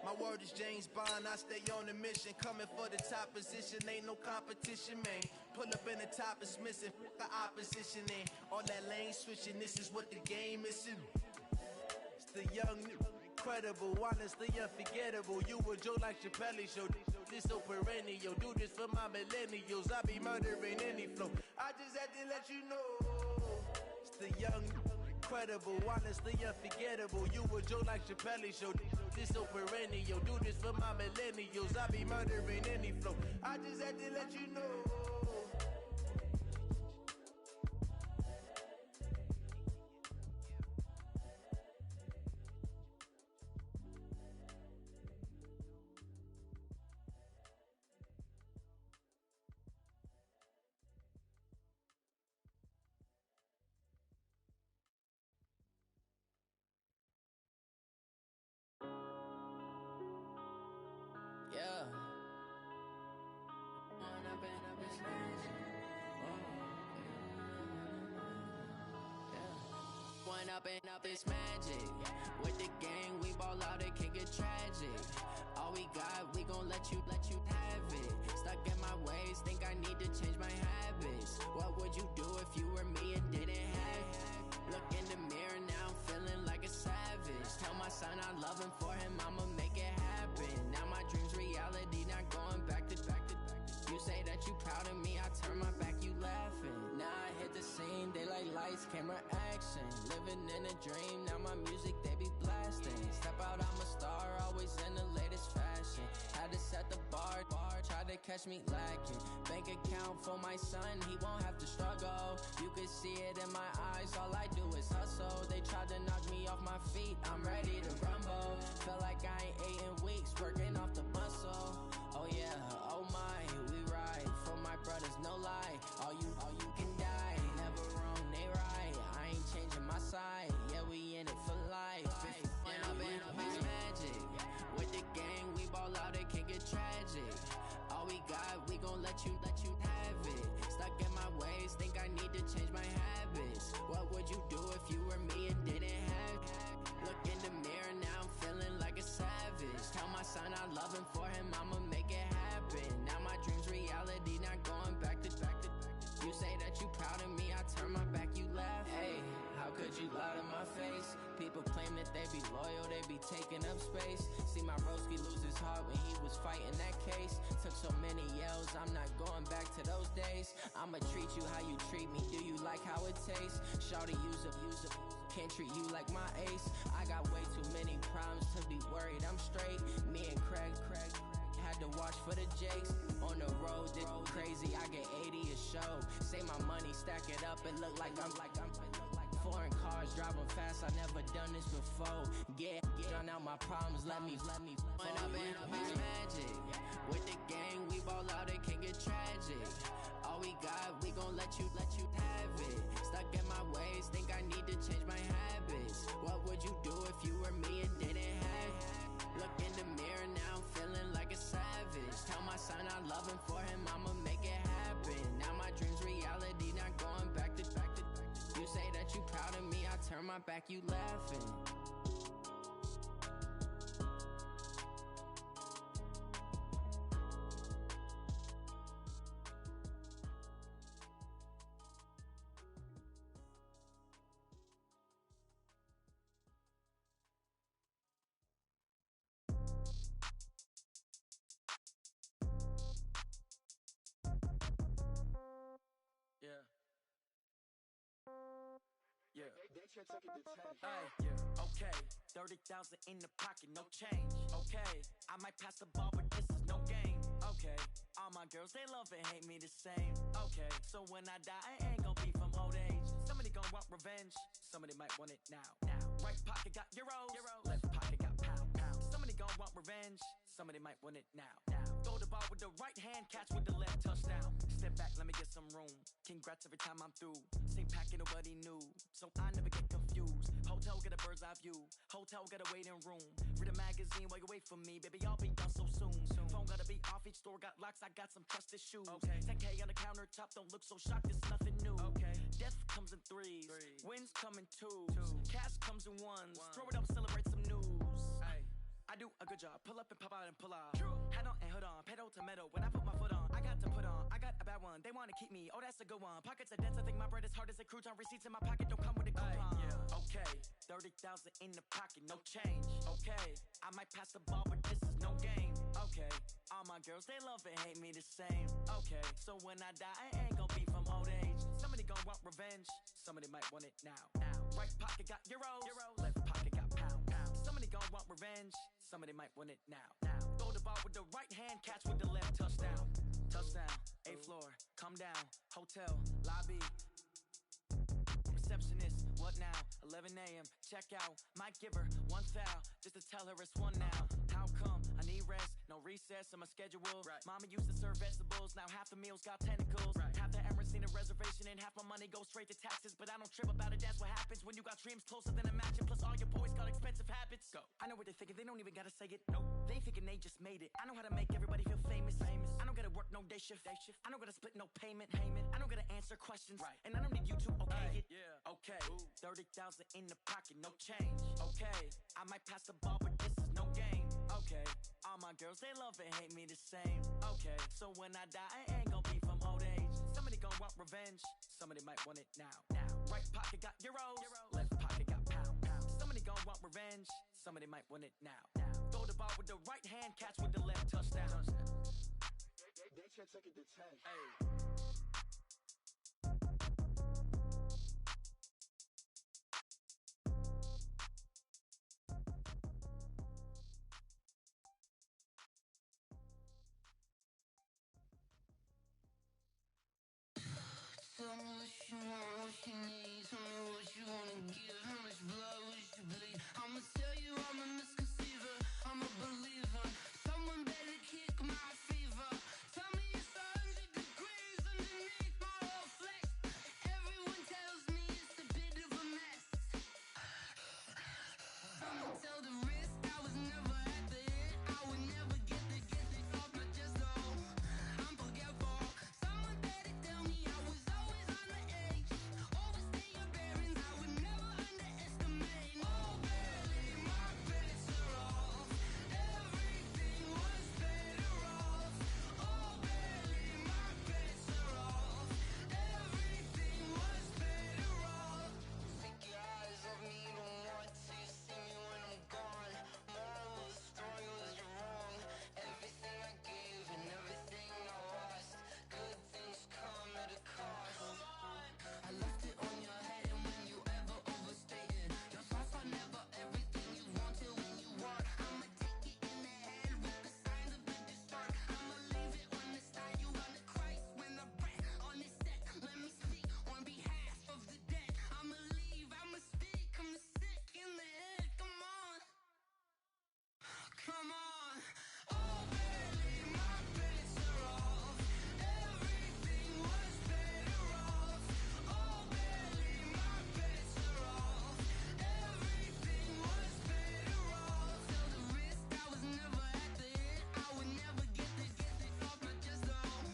My word is James Bond, I stay on the mission. Coming for the top position, ain't no competition, man. Pull up in the top is missing, the opposition in. All that lane switching, this is what the game is in. It's the young, incredible, honestly unforgettable. You were Joe like Chappelle show. This so perennial. Do this for my millennials. I be murdering any flow. I just had to let you know. It's the young, incredible, honestly unforgettable. You were Joe like Chappelle show. This so perennial. Do this for my millennials. I be murdering any flow. I just had to let you know. Yeah. One up and up is magic. With the gang, we ball out, it can get tragic. All we got, we gon' let you have it. Stuck in my ways, think I need to change my habits. What would you do if you were me and didn't have it? Look in the mirror now, I'm feeling like a savage. Tell my son I love him, for him I'ma make it happen. Now my dreams reality, not going back to. You say that you proud of me, I turn my back, you laughing. Now lights, camera, action. Living in a dream, now my music they be blasting. Step out, I'm a star, always in the latest fashion. Had to set the bar, tried to catch me lacking. Bank account for my son, he won't have to struggle. You could see it in my eyes, all I do is hustle. They tried to knock me off my feet, I'm ready to rumble. Felt like I ain't ate in weeks, working off the muscle. Oh yeah, oh my, we ride for my brothers, no lie. All you can die, never wrong, they right. I ain't changing my side, yeah, we in it for life. And I've been magic with the gang, we ball out, it can get tragic. All we got, we gon' let you have it. Stuck in my ways, think I need to change my habits. What would you do if you were me and didn't have it? Look in the mirror, now I'm feeling like a savage. Tell my son I love him, for him I'ma make it happen. Now my dream's reality, not going back to. You say that you proud of me, I turn my back, you laugh. Hey, how could you lie to my face? People claim that they be loyal, they be taking up space. See my broski lose his heart when he was fighting that case. Took so many yells, I'm not going back to those days. I'ma treat you how you treat me, do you like how it tastes? Shawty, use up, can't treat you like my ace. I got way too many problems to be worried, I'm straight. Me and Craig had to watch for the Jakes. On the road, this crazy, I get 80 a show. Say my money, stack it up, it look like I'm foreign cars, driving fast, I never done this before. Get drown out my problems, let me When I've been magic with the gang, we ball out, it can get tragic. All we got, we gon' let you have it. Stuck in my ways, think I need to change my habits. What would you do if you were me and didn't have it? Look in the mirror, now I'm feeling like a savage. Tell my son I love him, for him I'ma make it happen. Now my dream's reality, not going back to. You say that you proud of me, I turn my back, you laughing. Yeah. Okay. 30,000 in the pocket, no change. Okay. I might pass the ball, but this is no game. Okay. All my girls, they love and hate me the same. Okay. So when I die, I ain't gon' be from old age. Somebody gon' want revenge. Somebody might want it now. Right pocket got euros. Left pocket got pound. Somebody gon' want revenge. Somebody might want it now. Throw the ball with the right hand, catch with the left, touchdown. Step back, let me get some room. Congrats every time I'm through. Same packet, nobody knew, so I never get confused. Hotel get a bird's eye view. Hotel get a waiting room. Read a magazine while you wait for me, baby. I'll be done so soon. Phone gotta be off. Each store got locks. I got some trusted shoes. Okay. 10K on the countertop. Don't look so shocked. It's nothing new. Okay. Death comes in threes. Wins come in twos. Cash comes in ones. Throw it up, celebrate some news. I do a good job. Pull up and pop out and pull off. Hat on and hood on. Pedal to metal. When I put my foot on, I got to put on. I got a bad one. They want to keep me. Oh, that's a good one. Pockets are dense. I think my bread is hard as a crouton. Receipts in my pocket don't come with a coupon. Okay. 30,000 in the pocket. No change. Okay. I might pass the ball, but this is no game. Okay. All my girls, they love and hate me the same. Okay. So when I die, I ain't gon' be from old age. Somebody gon' want revenge. Somebody might want it now. Right pocket got euros. Left pocket got pound. Somebody gon' want revenge. Somebody might want it now. Throw the ball with the right hand, catch with the left, touchdown. Touchdown, 8th floor, come down, hotel, lobby. Receptionist, what now? 11 a.m., check out. Might give her one foul, just to tell her it's one now. How come? I need rest, no recess in my schedule. Mama used to serve vegetables, now half the meals got tentacles. Half the Emirates need a reservation and half my money goes straight to taxes. But I don't trip about it, that's what happens when you got dreams closer than a match. And plus all your boys got expensive habits. Go. I know what they're thinking, they don't even gotta say it. Nope. They thinking they just made it. I know how to make everybody feel famous. I don't gotta work no day shift. I don't gotta split no payment. I don't gotta answer questions. And I don't need you to okay it. Okay. 30,000 in the pocket, no change. Okay. I might pass the ball, but this is no game. Okay. All my girls, they love and hate me the same. Okay. So when I die, I ain't gon' be from old age. Somebody gon' want revenge. Somebody might want it now. Right pocket got euros. Left pocket got pound. Somebody gon' want revenge. Somebody might want it now. Throw the ball with the right hand, catch with the left, touchdown. They should take it to 10. Hey. you need? Tell me what you wanna give. How much blood would you bleed? I'ma tell you I'm a misconceiver. I'm a believer. Someone better kick my fever. Tell me it's 100 degrees underneath my whole flesh. Everyone tells me it's a bit of a mess. I'ma tell the risk I was never at the end. I would never get this off my chest though. I'm forgetful. Someone better tell me I was always on the edge. Overstay your bearings, I would never underestimate. Oh, barely my bets are off. Everything was better off. Oh, barely my bets are off. Everything was better off. Take your eyes off me, don't want to see me when I'm gone. Moral of the story was you're wrong. Everything I gave and everything I lost. Good things come at a cost. I left it on your head, and when you ever overstay it, your thoughts are never everything you wanted when you want. I'ma take it in the head with the signs of the distort. I'ma leave it on the side. You on the Christ when the breath on this set. Let me speak on behalf of the dead. I'ma leave, I'ma speak. I'm sick in the head. Come on. Come on. Oh, barely my bets are off. Everything was better off. Oh, barely my bets are off. Everything was better off. Tell the risk I was never at the end. I would never get this off my chest though.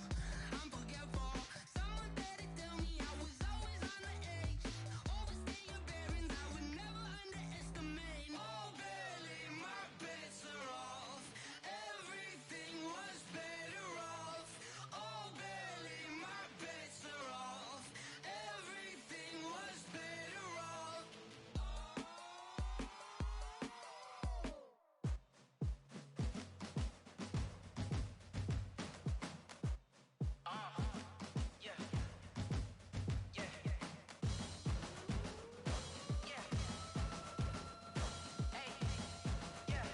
I'm forgetful. Someone better tell me I was always on the edge. Overstay your bearings, I would never underestimate. Oh, barely my bets are off. Everything was better off. Oh, barely my bets are off. Everything was better off. Yeah. Yeah. Yeah. Hey. Yeah.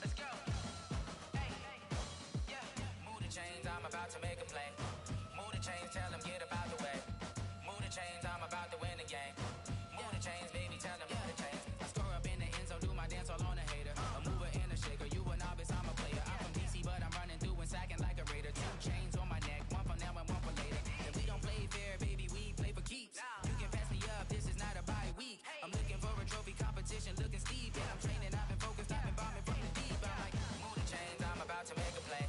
Let's go. Hey. Yeah. Move the chains, I'm about to make a play. Move the chains, tell them get about the way. Move the chains, I'm about to win the game. Move the chains, baby, tell them move the chains. I score up in the end zone, do my dance all on a hater. A mover and a shaker, you a novice, I'm a player. I'm from DC, but I'm running through and sacking like a raider. 2 chains on my neck, one for now and one for later. If we don't play fair, baby, we play for keeps. You can pass me up, this is not a bye week. I'm looking for a trophy competition, looking steep. Yeah, I'm training, I've been focused, I've been bombing from the deep. I'm like, move the chains, I'm about to make a play.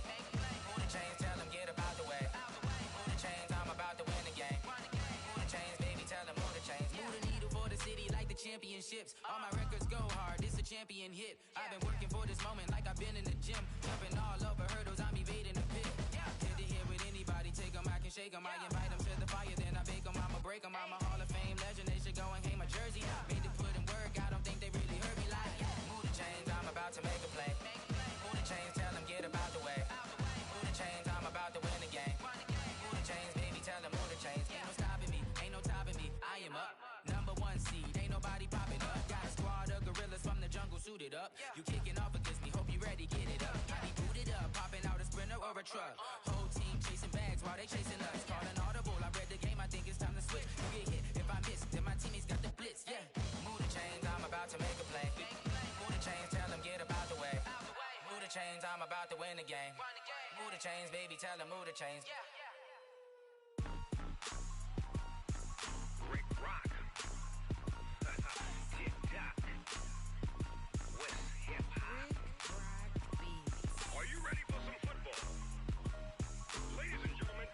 Move the chains, tell them get about the way. Move the chains, I'm about to win the game. Move the chains, baby, tell them move the chains. Move the needle for the city like the championships. All my records go hard, this a champion hit. I've been working for this moment like I've been in the gym. Jumping all over hurdles, I'm evading the pit. Head to head with anybody, take them, I can shake them. I invite them to the fire, then I bake them, I'ma break them. I'm a Hall of Fame legend, they should go and hang my jersey. Made to put in work, I don't think they really heard me like. Move the chains, I'm about to make a play. Move the chains, tell them get about the way. Move the chains, I'm about to win the game. Move the chains, baby, tell them move the chains. Ain't no stopping me, ain't no topping me. I am up, number 1 seed, ain't nobody popping up. Got a squad of gorillas from the jungle suited up. You kicking off against me, hope you ready, get it up. I be booted up, popping out a sprinter or a truck. Whole team chasing bags while they chasing us. Calling audible, I read the game, I think it's time to switch. You get hit, if I miss, then my teammates got the blitz, yeah. Move the chains, I'm about to make a play. Move the chains, tell them get about the way. Move the chains, I'm about to win the game. Move the chains, baby, tell them move the chains. Rick Rock. Tick-tock. West hip-hop. Are you ready for some football? Ladies and gentlemen.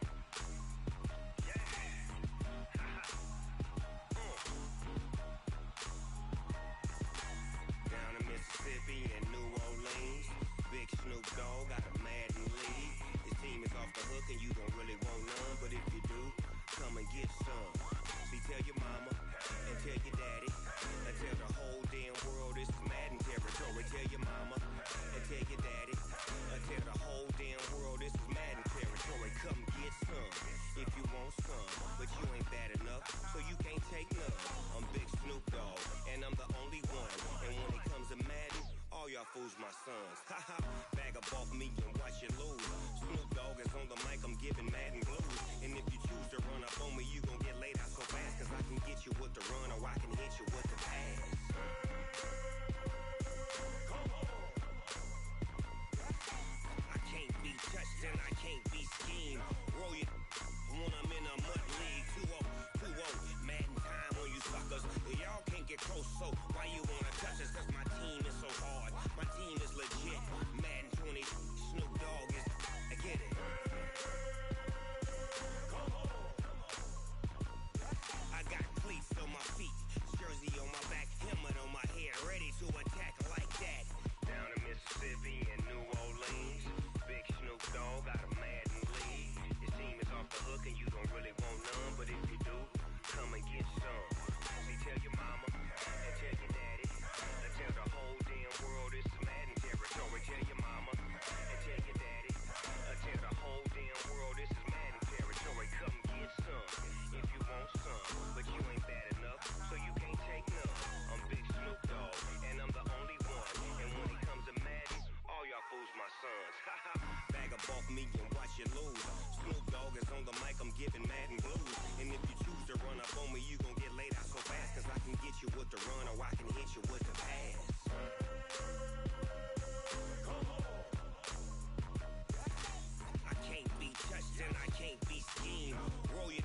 Yeah. Down in Mississippi and New Orleans, Big Snoop Dogg got a Madden league. His team is off the hook and you don't really want none, but if you do, come and get some. See, tell your mama and tell your daddy and tell the whole damn world this is Madden territory. Tell your mama and tell your daddy and tell the whole damn world this is Madden territory. Come get some if you want some, but you ain't bad enough, so you can't take none. I'm Big Snoop Dogg and I'm the only one. And when it comes to Madden, all y'all fools my sons. Haha, bag up off me and watch you lose. Snoop Dogg is on the mic, I'm giving Madden blues. And if you choose to run up on me, you gon' get laid out so fast, cause I can can't be schemed. Roll it when I'm in a mud league. 2-0, 2-0, Madden time on you suckers. Y'all can't get close, so why you wanna touch us? Cause my team is so hard, my team is legit. Madden 20, Snoop Dogg is, I get it. I got cleats on my feet, jersey on my back, helmet on my head, ready to attack like that. Down in Mississippi and New Orleans, Big Snoop Dogg got a Madden league. Your team is off the hook and you don't really want none, but if you do, come and get some. See, tell your mama and tell your daddy, and tell the whole damn world this is Madden territory. Tell your mama and tell your daddy, and tell the whole damn world this is Madden territory. Come get some if you want some, but you ain't bad enough, so you can't take none. I'm Big Snoop Dogg, and I'm the only one. And when it comes to Madden, all y'all fools my sons. Bag up off me and watch you lose. Snoop Dogg is on the mic, I'm giving Madden blues. And if you choose to run up on me, you gon' get laid out so fast. Cause I can get you with the run or I can hit you with the pass. I can't be touched and I can't be schemed. Roll it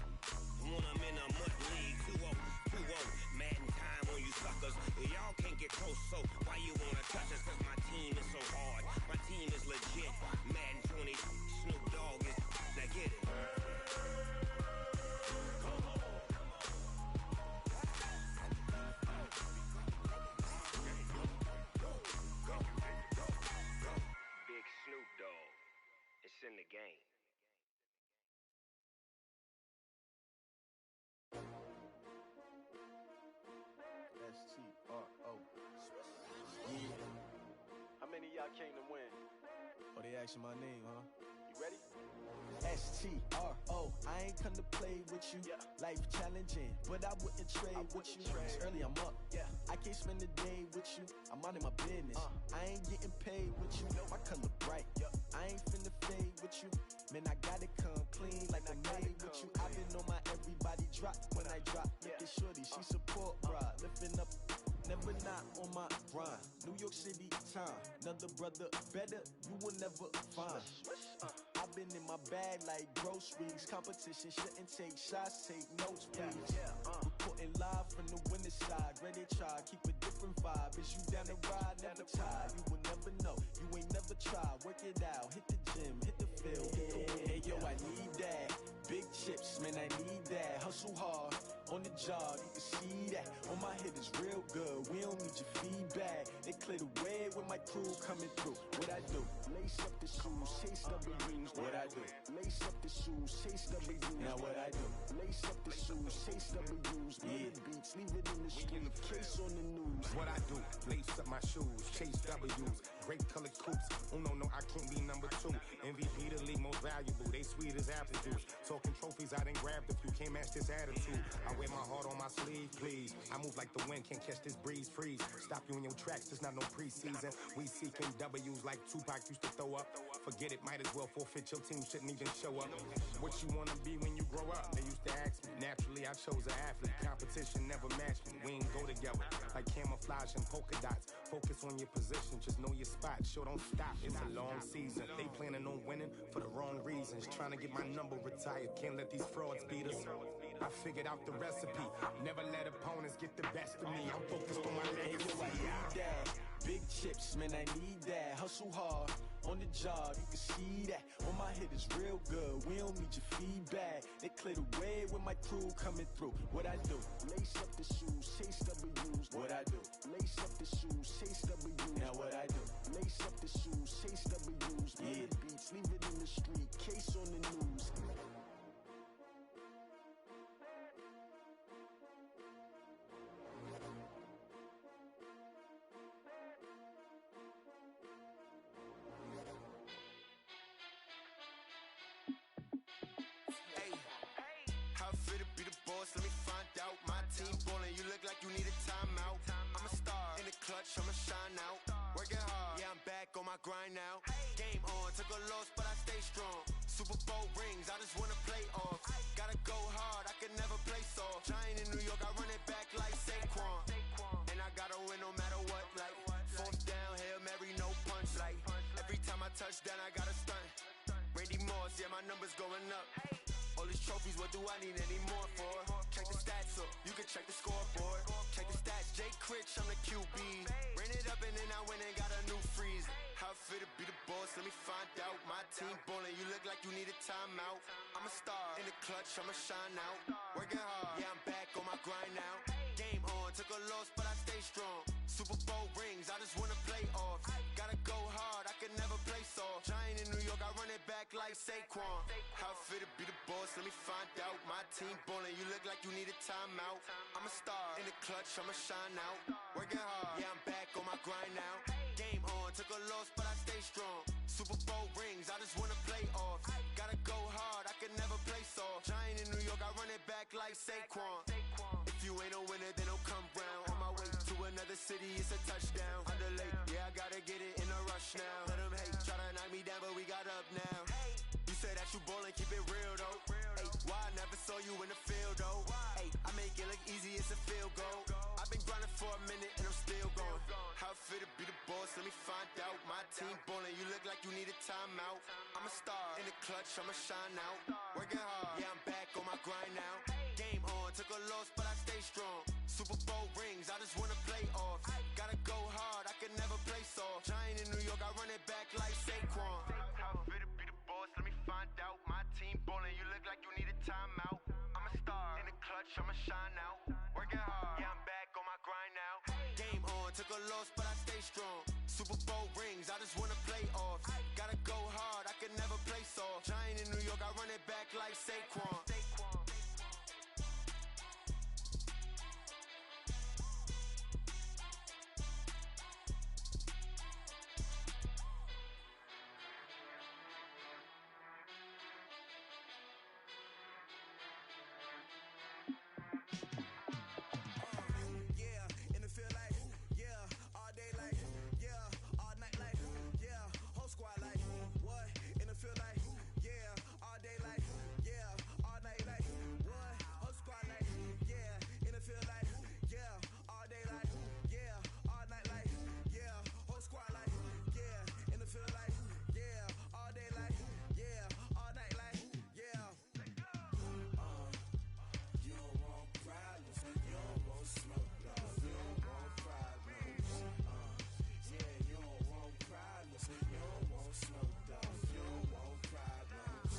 when I'm in a mud league. 2-0, 2-0, Madden time on you suckers. Y'all can't get close, so why you wanna touch us? Cause my team is so hard, my team is legit. Madden 20, Snoop Dogg is, now get it. Big Snoop Dogg, it's in the game. S-T-R-O. Yeah. How many of y'all came to win? Oh, they asking my name, huh? You ready? S-T-R-O. I ain't come to play with you. Yeah. Life challenging, but I wouldn't trade with you. It's early, I'm up. Yeah. I can't spend the day with you. I'm out of my business. I ain't getting paid with you. My color bright. I ain't finna fade with you. Man, I gotta come clean like I made with you. I've been on my everybody drop when I drop. Look at shorty, she support bra. Lifting up, never not on my grind. New York City time, another brother better, you will never find. I've been in my bag like groceries. Competition shouldn't take shots, take notes, please. Reporting live from the winning side. Ready to try, keep a different vibe. Is you down the ride, never tired. You will never know, you ain't never tried. Work it out, hit the gym, hit the field. Hey yo, I need that. Big chips, man, I need that. Hustle hard, on the job, you can see that. On my head is real good, we don't need your feedback. They clear the way with my crew coming through. What I do? Lace up the shoes, chase W's. What I do? Lace up the shoes, chase W's. Now what I do? Lace up the shoes, chase W's. Yeah. Beats, leave it in the street, case on the news. What I do? Lace up my shoes, chase W's. Great colored coops. Oh no, I can't be number 2. MVP the league most valuable. They sweet as apple juice. Talking trophies, I done grabbed a few. Can't match this attitude. I wear my heart on my sleeve, please. I move like the wind, can't catch this breeze, freeze. Stop you in your tracks, there's not no preseason. We seeking W's like Tupac used to throw up. Forget it, might as well forfeit. Your team shouldn't even show up. What you wanna be when you grow up? They used to ask me. Naturally, I chose an athlete. Competition never matched me. We ain't go together like camouflage and polka dots. Focus on your position, just know your spot. Sure, don't stop. It's a long season. They planning on winning for the wrong reasons. Trying to get my number retired. Can't let these frauds beat us. I figured out the recipe. Never let opponents get the best of me. I'm focused on my legacy. I need that. Big chips, man, I need that. Hustle hard, on the job, you can see that. On my head is real good, we don't need your feedback. They clear the way with my crew coming through. What I do? Lace up the shoes, chase W's. What I do? Lace up the shoes, chase W's. Now what I do? Lace up the shoes, chase W's. Yeah. Beats, leave it in the street, case on the news. Let me find out. My team ballin', you look like you need a timeout. I'm a star in the clutch, I'ma shine out. Working hard, yeah, I'm back on my grind now. Game on, took a loss, but I stay strong. Super Bowl rings, I just wanna play off. Gotta go hard, I can never play soft. Giant in New York, I run it back like Saquon. And I gotta win no matter what, like fourth down, Hail Mary, no punch. Like every time I touch down, I gotta stunt. Randy remorse, yeah, my number's going up. All these trophies, what do I need any more for? Check the stats up, you can check the scoreboard. Check the stats, Jay Critch, I'm the QB. Ran it up and then I went and got a new freeze. How fit to be the boss, let me find out. My team ballin', you look like you need a timeout. I'm a star, in the clutch, I'ma shine out. Working hard, yeah, I'm back on my grind now. Game on, took a loss, but I stay strong. Super Bowl rings, I just wanna play off. Gotta go hard, I can never play soft. Giant in New York, I run it back like Saquon. How fit to be the boss, let me find out. My team ballin', you look like you need a timeout. I'm a star, in the clutch, I'ma shine out. Working hard, yeah, I'm back on my grind now. Game on, took a loss, but I stay strong. Super Bowl rings, I just wanna play off. Gotta go hard, I can never play soft. Giant in New York, I run it back like Saquon. If you ain't a winner, then don't come round. On my way to another city, it's a touchdown. Underlay, yeah, I gotta get it in a rush now. Let them hate, try to knock me down, but we got up now. You say that you ballin', keep it real though. Hey, why I never saw you in the field though? Hey, I make it look easy, it's a field goal. I've been grinding for a minute and I'm still going. How fit to be the boss, let me find out. My team ballin', you look like you need a timeout. I'm a star, in the clutch, I'ma shine out. Working hard, yeah, I'm back on my grind now. Game on, took a loss, but I stay strong. Super Bowl rings, I just wanna play off. Gotta go hard, I can never play soft. Giant in New York, I run it back like Saquon. How fit to be the boss, let me find out. My team ballin', you look like you need a timeout. I'm a star, in the clutch, I'ma shine out. Working hard, yeah, I'm back on my grind now. Game on, took a loss, but I stay strong. Super Bowl rings, I just wanna play off. Gotta go hard, I can never play soft. Giant in New York, I run it back like Saquon. Yeah, in the field like, yeah, all day like, yeah, all night like, yeah, whole squad like, what? In the field like, yeah, all day like, yeah, all night like, what? Whole squad like, yeah, in the field like, yeah, all day like, yeah, all night like, yeah, whole squad like, yeah, in the field like, yeah, all day like, yeah, all night like, yeah. You don't want problems, you don't want smoke, dog. You don't want problems. Yeah, you don't want problems, you don't want smoke, dog. You don't want problems.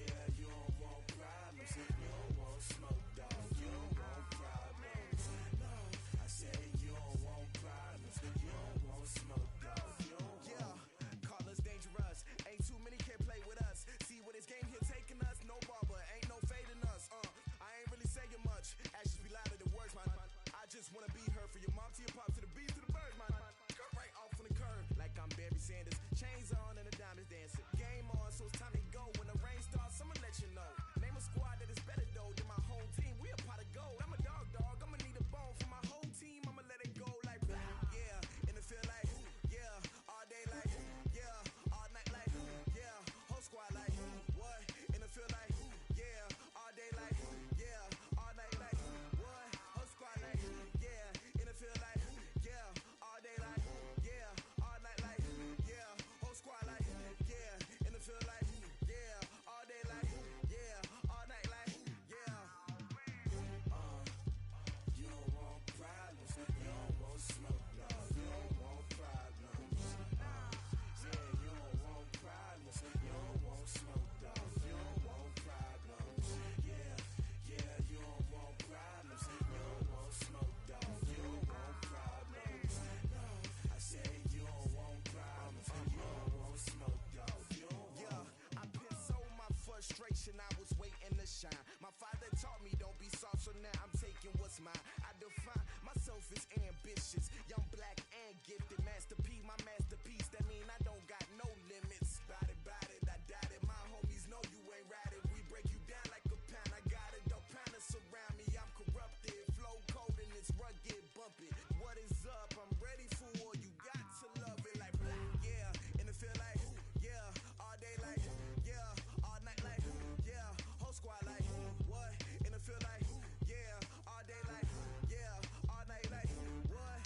Yeah, you don't want problems, you don't want smoke, dog. You don't want problems. No, I said you don't want problems, you don't want smoke, dog. You don't want. Yeah, call us dangerous. Ain't too many can play with us. See where this game here taking us. No barber, ain't no fading us. I ain't really saying much. Actions be louder than words, man. I just wanna be heard for your mom to your pop to the beat to the birds, man. Cut right off on the curve, like I'm Barry Sanders. Chains on and the diamonds dancing. Game on, so it's time to go. When the rain starts, I'ma let you know. Name a squad that is better though than my whole team. We a pot of gold. I'm a dog. I'ma need a bone for my whole team. I'ma let it go like, yeah, in the field like, yeah, all day like, yeah, all night like, yeah, whole squad like, what? In the field like, yeah, all day like, yeah, all night like, what? Whole squad like, yeah, in the field like, yeah, all day like, yeah, all night like, yeah, whole squad like, yeah, in the field like, yeah, all day like, yeah, all night like, yeah. You don't want problems, you don't want smoke, no. You don't want problems. Yeah, you don't want problems, you don't want smoke, dog. You don't want problems. Yeah, you don't want problems, you don't want smoke, dog. You don't want problems. No, I said you don't want problems, you don't want smoke, dog. You don't want. Yeah, I pissed so my frustration, I was waiting to shine. My father taught me don't be soft, so now I'm taking what's mine. I define myself as ambitious, young, black, and gifted. Master P, my masterpiece. That mean I don't got no limits. Bout it, I doubt it. My homies know you ain't ratted. We break you down like a pound. I got it, don't pound us around me. I'm corrupted, flow cold and it's rugged, bumpy. What is up? I'm ready for war. You got to love it like, yeah, in the field like, yeah, all day like, yeah, all night like, yeah, whole squad like, what? In the field like, yeah, all day like, yeah, all night like, what?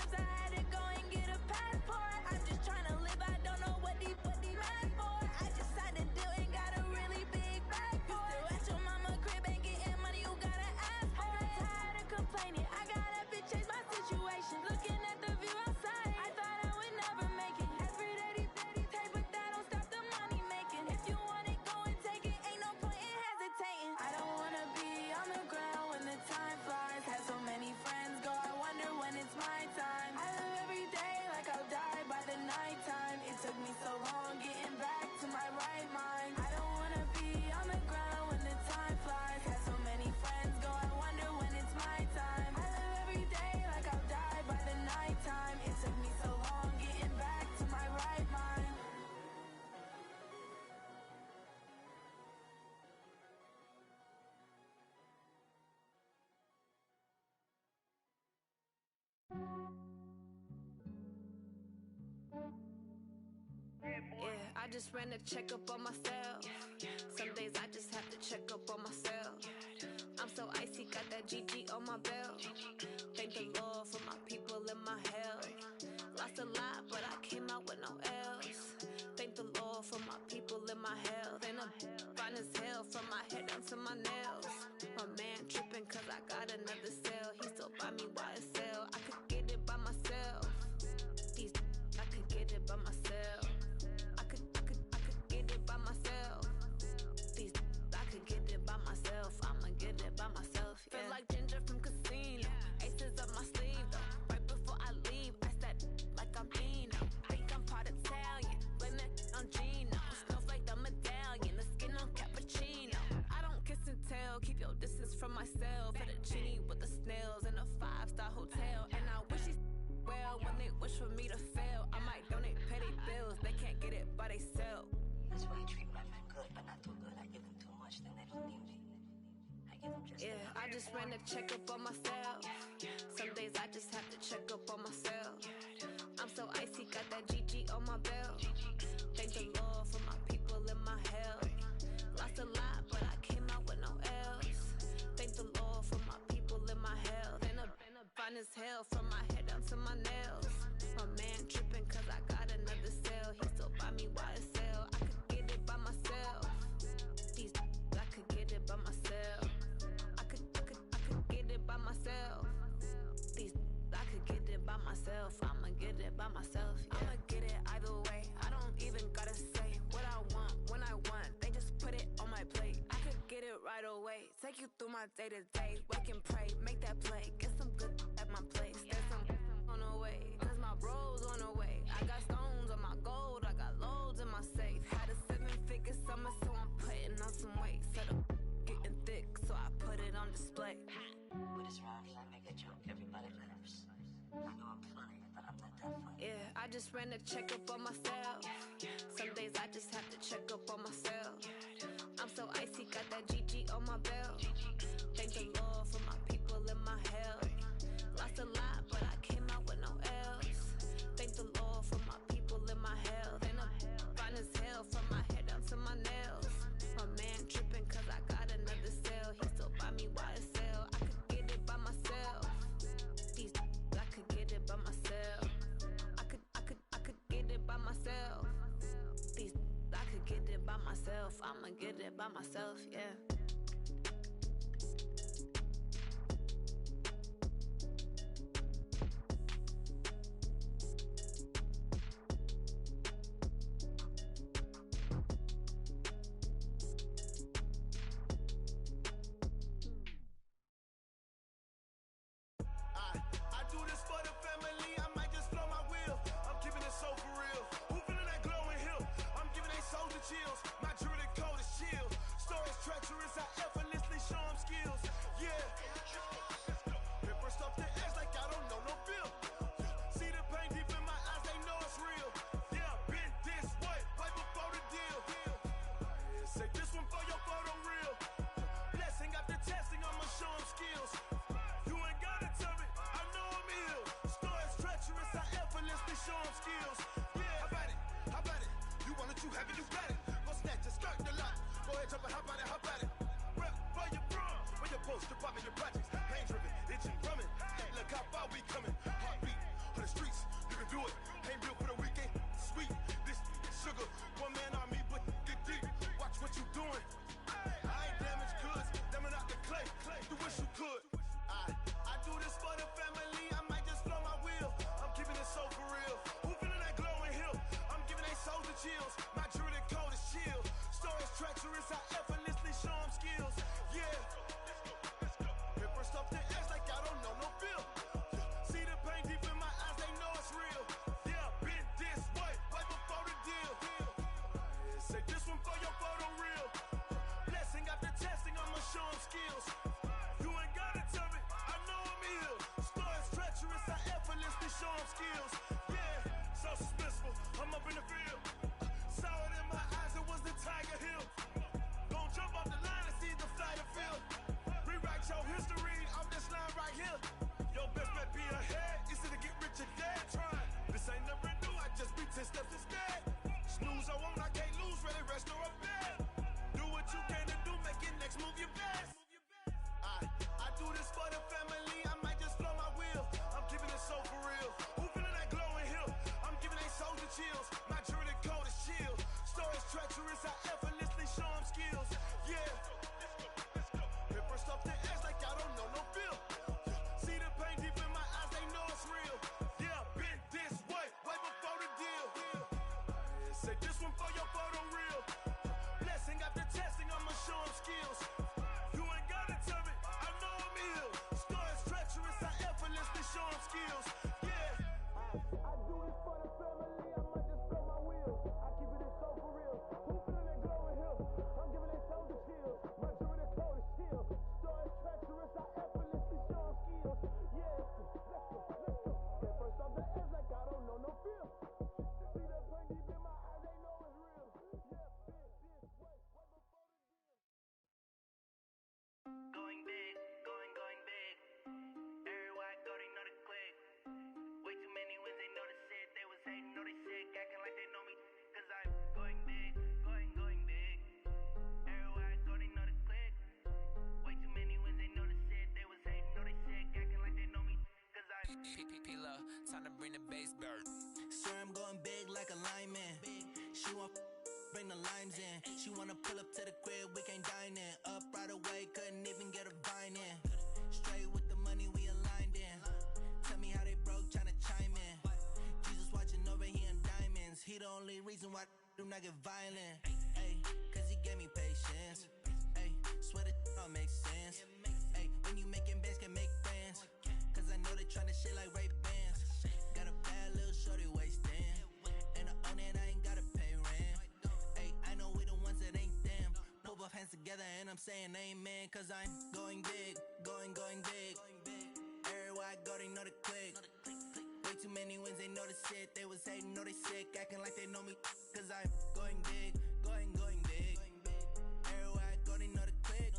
times I had to go and get a passport. I'm just trying to live, I don't know what these mad for. I just had to do it, got a really big bag for it. Still at your mama crib, ain't getting money, you gotta ask for it. I got tired of complaining, I got up and changed my situation. Looking at the view outside, I thought I would never make it. Every day these take, but that don't stop the money making. If you want it, go and take it, ain't no point in hesitating. I don't wanna be on the ground when the time flies. Had so many friends go, I wonder when it's my time. I live every day like I'll die by the nighttime. It took me so long getting back to my right mind. I don't wanna be on the ground when the time flies. Had so many friends go, I wonder when it's my time. I live every day like I'll die by the nighttime. It took me so long getting back to my right mind. Yeah, I just ran a checkup on myself. Some days I just have to check up on myself. I'm so icy, got that GG on my belt. Thank the Lord for my people in my health. Lost a lot, but I came out with no else. Thank the Lord for my people in my health. And I'm fine as hell from my head down to my nails. My man tripping cause I got another cell. He still buy me YSL. I could get it by myself. These I could get it by myself. I could get it by myself. These I could get it by myself. I'ma get it by myself. Yeah. Feel like Ginger from Casino. Aces up my sleeve though. Right before I leave, I said like I'm Eno. Think I'm part Italian. Blame it on Gino. Smells like the medallion. The skin on cappuccino. I don't kiss and tell. Keep your distance from myself. For the genie with the snails in a 5-star hotel. And I wish he's well when they wish for me to fail. I might donate petty bills. They can't get it by they sell. That's why I treat women good, but not too good. I give them too much, then they don't need me. I give them just Yeah, I just ran a checkup on myself. Some days I just have to check up on myself. I'm so icy, got that GG on my belt. Thank the Lord for my people in my health. Lost a lot, but I came out with no else. Thank the Lord for my people in my health. And I'm fine as hell from my head down to my nails. My man tripping cause I got another cell. He still buy me YSL. I could get it by myself. These I could get it by myself. I could get it by myself. These I could get it by myself. I'ma get it by myself. Yeah. I'ma get it either way. I don't even gotta say what I want when I want. They just put it on my plate. I could get it right away. Take you through my day to day. Wake and pray, make that play. Get some good at my place. There's some on the way. Cause my bro's on the way. I got stones on my gold. I got loads in my safe. Had a 7-figure summer, so I'm putting on some weight. Set up getting thick, so I put it on display. With this rhyme, I make a joke, everybody laughs. I know I'm funny, but I'm not that funny. Yeah, I just ran a checkup on myself. Some days I just have to check up on myself. I'm so icy, got that GG on my belt. Thank the Lord for my people in my health. Lost a lot, but I came out with no else. Thank the Lord for my people in my health. And I'm fine as hell from my head down to my nails. My man tripping cause I got another cell. He still buy me YSL. I could get it by myself. These I could get it by myself. I could get it by myself. These I could get it by myself. I'ma get it by myself, yeah. I do this for the family, I might just blow my wheel. I'm keeping it so for real. Who feeling that glowing hill? I'm giving they soldier chills. My jewelry coat is chill. Stories treacherous, I effortlessly show them skills. Yeah. Paper stuff the edge like I don't know no feel. See the pain deep in my eyes, they know it's real. Yeah, been this way, way before the deal. Say this one for your photo reel. Blessing after testing, I'ma show them skills. You ain't gotta tell me, I know I'm ill. Stories treacherous, I effortlessly show them skills. Yeah, how about it? How about it? You want it, you have it, you got it. Go snatch it, skirt the lot. Go ahead, jump it, how about it? How about it? Rep for your bro, where your poster popping your projects. Pain driven, itching, drumming. Hey, look how far we coming. Heartbeat, 100 you could. I do this for the family, I might just blow my wheel. I'm keeping it so for real. Who feeling that glowing hill? I'm giving they souls the chills. My jewelry code is chill. Stories treacherous, I effortlessly show them skills. Yeah. Hit first off the edge like I don't know no feel. See the pain deep in my eyes, they know it's real. Yeah, been this way, right before the deal. Say this one for your photo reel. Blessing after testing, I'ma show them skills. You ain't gotta tell me, I know I'm ill. Stories treacherous, I effortlessly show them skills. Yeah, so suspenseful, I'm up in the field. Saw it in my eyes, it was the Tiger Hill. Don't jump off the line and see the flight of field. Rewrite your history off this line right here. Your best bet be ahead, easy to get rich or dead. Try, this ain't never new, I just be 10 steps instead. Snooze I won't, I can't lose, ready, rest or a bed. Do what you can to do, make it next move your best. I do this for the family, I might just blow my wheel. I'm keeping it so for real. Who feeling that glowing hill? I'm giving they souls the chills. My jewelry code is chill. Stories treacherous, I effortlessly show them skills. Yeah. Hit first off the edge like I don't know no feel. See the pain deep in my eyes, they know it's real. Yeah, been this way, way before the deal. Say this one for your photo reel. Blessing after testing, I'ma show them skills. You ain't gotta tell me, I know I'm ill. Stories treacherous, I effortlessly show them skills. Yeah. I do this for the family, I might just blow my wheel. I keep it so for real. Who feeling that glowing hill? I'm giving they souls the chills. My jewelry code is chill. Stories treacherous, I effortlessly show them skills. Yeah, let's go. Hit first off the edge like I don't know no feel. See that pain deep in my eyes, they know it's real. Yeah, been this way, way before the deal. Going big, going big. Everywhere I go, they know the click. Way too many wins, they know the shit. They was hating, know they sick, acting like they know me. Cause I'm going big, going big. Everywhere I go, they know the click. Way too many wins, they know the shit. They was hating, know they sick, acting like they know me. Cause I'm P-P-P-Love, time to bring the bass back. Swear I'm going big like a lineman. She want bring the limes in. She wanna pull up to the crib, we can't dine in. Up right away, couldn't even get a vine in. Straight with the money, we aligned in. Tell me how they broke, tryna chime in. Jesus watching over, he in diamonds. He the only reason why do not get violent. Ay, cause he gave me patience. Ay, swear that all makes sense. Ay, when you making bands, can make friends. Cause I know they tryna shit like Ray-Bans. Got a bad little shorty wasting. And I own it, I ain't gotta pay rent. Ay, I know we the ones that ain't them. Pull both hands together and I'm saying amen. Cause I'm going big, going big. Everywhere I go, they know the click. Way too many wins, they know the shit. They was hating, know they sick, acting like they know me. Cause I'm going big, going big. Everywhere I go, they know the click.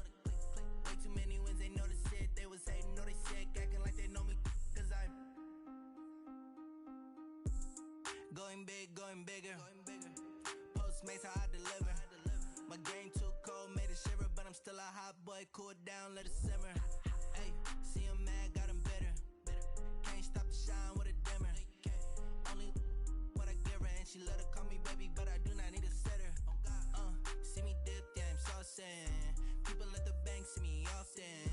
Way too many wins, they know the shit. They was hating, know they sick, acting like they know me. Cause I'm going big, going bigger. Postmates, how I deliver. My game too cold, made it shiver. But I'm still a hot boy, cool it down, let it simmer. Ay, see him mad, got him bitter. Can't stop the shine with a dimmer. Only what I give her, and she let her call me baby, but I do not need a sitter. See me dip, yeah, I'm saucing. People at the bank see me often.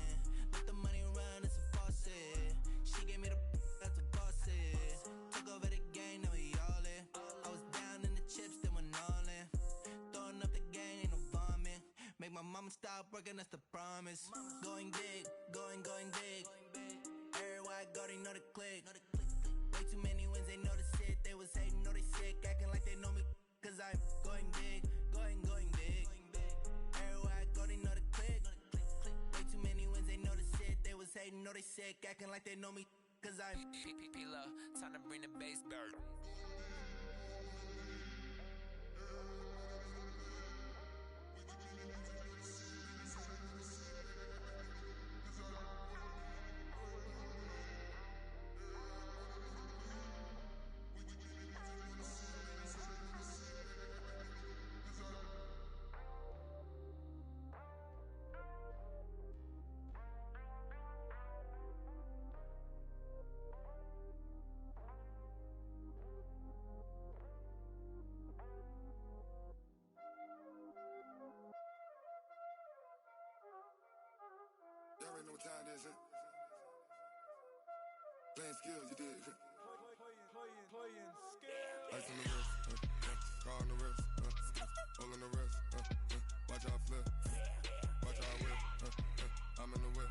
Let the money run, it's a faucet. She gave me the that's a faucet. Took over the game, now we all in. I was down in the chips, then went all in. Throwing up the game, ain't no vomit. Make my mama stop working, that's the promise. Going big, going big. Everywhere I go, they know the click. Way too many wins, they know the shit. They was hating, know they sick, acting like they know me. Cause I'm going big, going big. Everywhere I go, they know the click. Way too many wins, they know the shit. They was hating, know they sick, acting like they know me. Cause I'm P-P-P-Love, time to bring the bass back. couple times, that's it. Playing skills, you did. Playing skills. Ice on the wrist, car on the wrist, all on the wrist, watch how I flip, watch how I whip, I'm in the whip,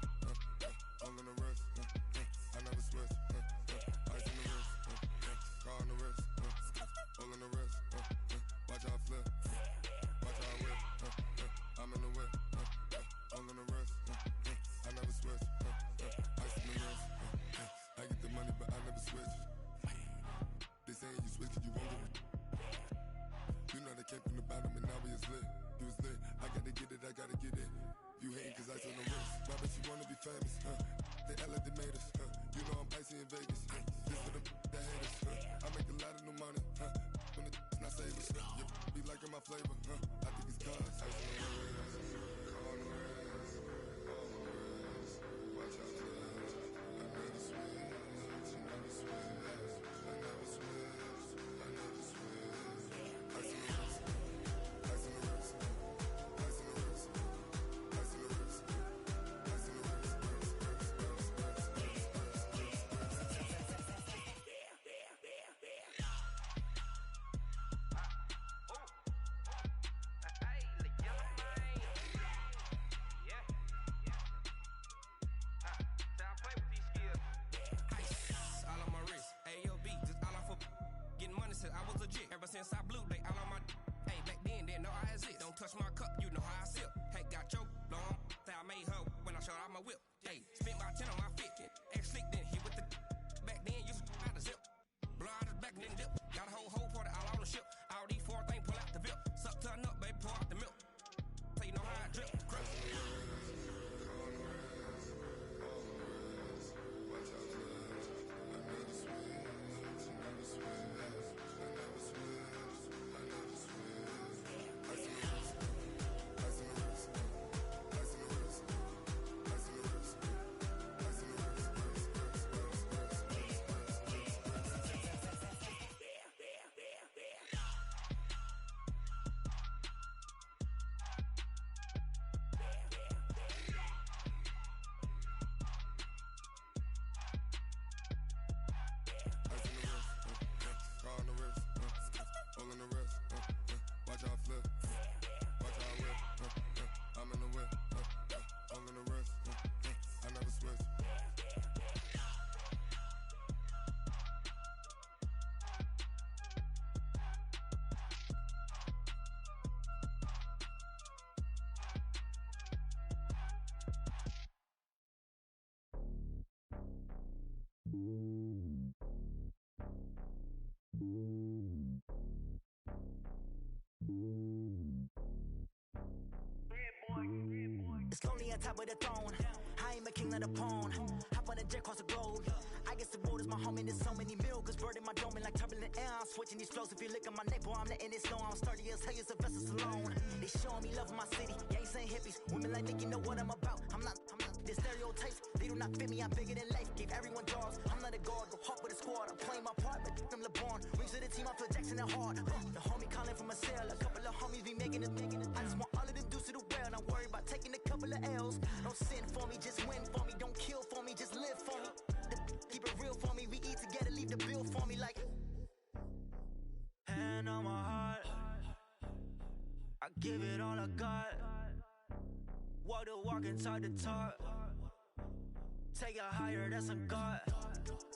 all on the wrist, I never switch, ice on the wrist, car on the wrist, all on the wrist, watch how I flip, watch how I whip, I'm in the whip, all on the wrist, I never switch, ice on the wrist, I get the money but I never switch. They saying you switch 'cause you won't get it. You know they came from the bottom and now we is lit. You was lit, I gotta get it, I gotta get it. You hating 'cause ice on the wrist. My bitch, you wanna be famous, They Ella, they made us, You know I'm icy in Vegas, This for the that hate us, I make a lot of new money, When the not savers, You be liking my flavor, I think it's cause ice on the wrist, on the wrist, on the wrist. Watch out, I never switch, you never switch. I never switch, I never switch. Ice on the wrist, ice on the wrist, ice on the wrist, ice on the wrist, ice on the wrist, all on my wrist, AOB, just all off of getting money since I was legit. Ever since I blew, they all on my hey, back then, didn't know I exist. Don't touch my cup, you know how I sip. Hey, got your long, that I made her when I showed out my whip. Hey, spent about 10 on my fit, ex-slick, then hit with the back then, used to out the zip. Blow out his back, then dip. Got a whole party all on the ship. All these four things, pull out the VIP. Suck, turn up, baby, pour out the milk. So you know how I drip, crush. It's lonely on top of the throne. I am a king of the pawn. Hop on a jet across the globe. I guess the road is my home and there's so many milk. Bird in my dome and like turbulent air. I'm switching these flows. If you look at my neck, boy, I'm letting it slow. I'm sturdy as hell, as Sylvester Stallone. They showing me love in my city. Gangs and hippies. Women like Nick, you know what I'm about. I'm not the stereotypes. They do not fit me. I'm bigger than life. Give everyone jobs. I'm not a guard. Go hard with a squad. I'm playing my part, but I'm LeBron. Rings to the team. I feel Jackson and hard. The homie calling from a cell. A couple of homies be making it. I just want all of them dudes to do well. Not worry about taking a couple of L's. Don't sin for me, just win for me. Don't kill for me, just live for me. Keep it real for me. We eat together, leave the bill for me like. Hand on my heart, I give it all I got. Walk the walk and talk the talk. Take it higher, that's a God.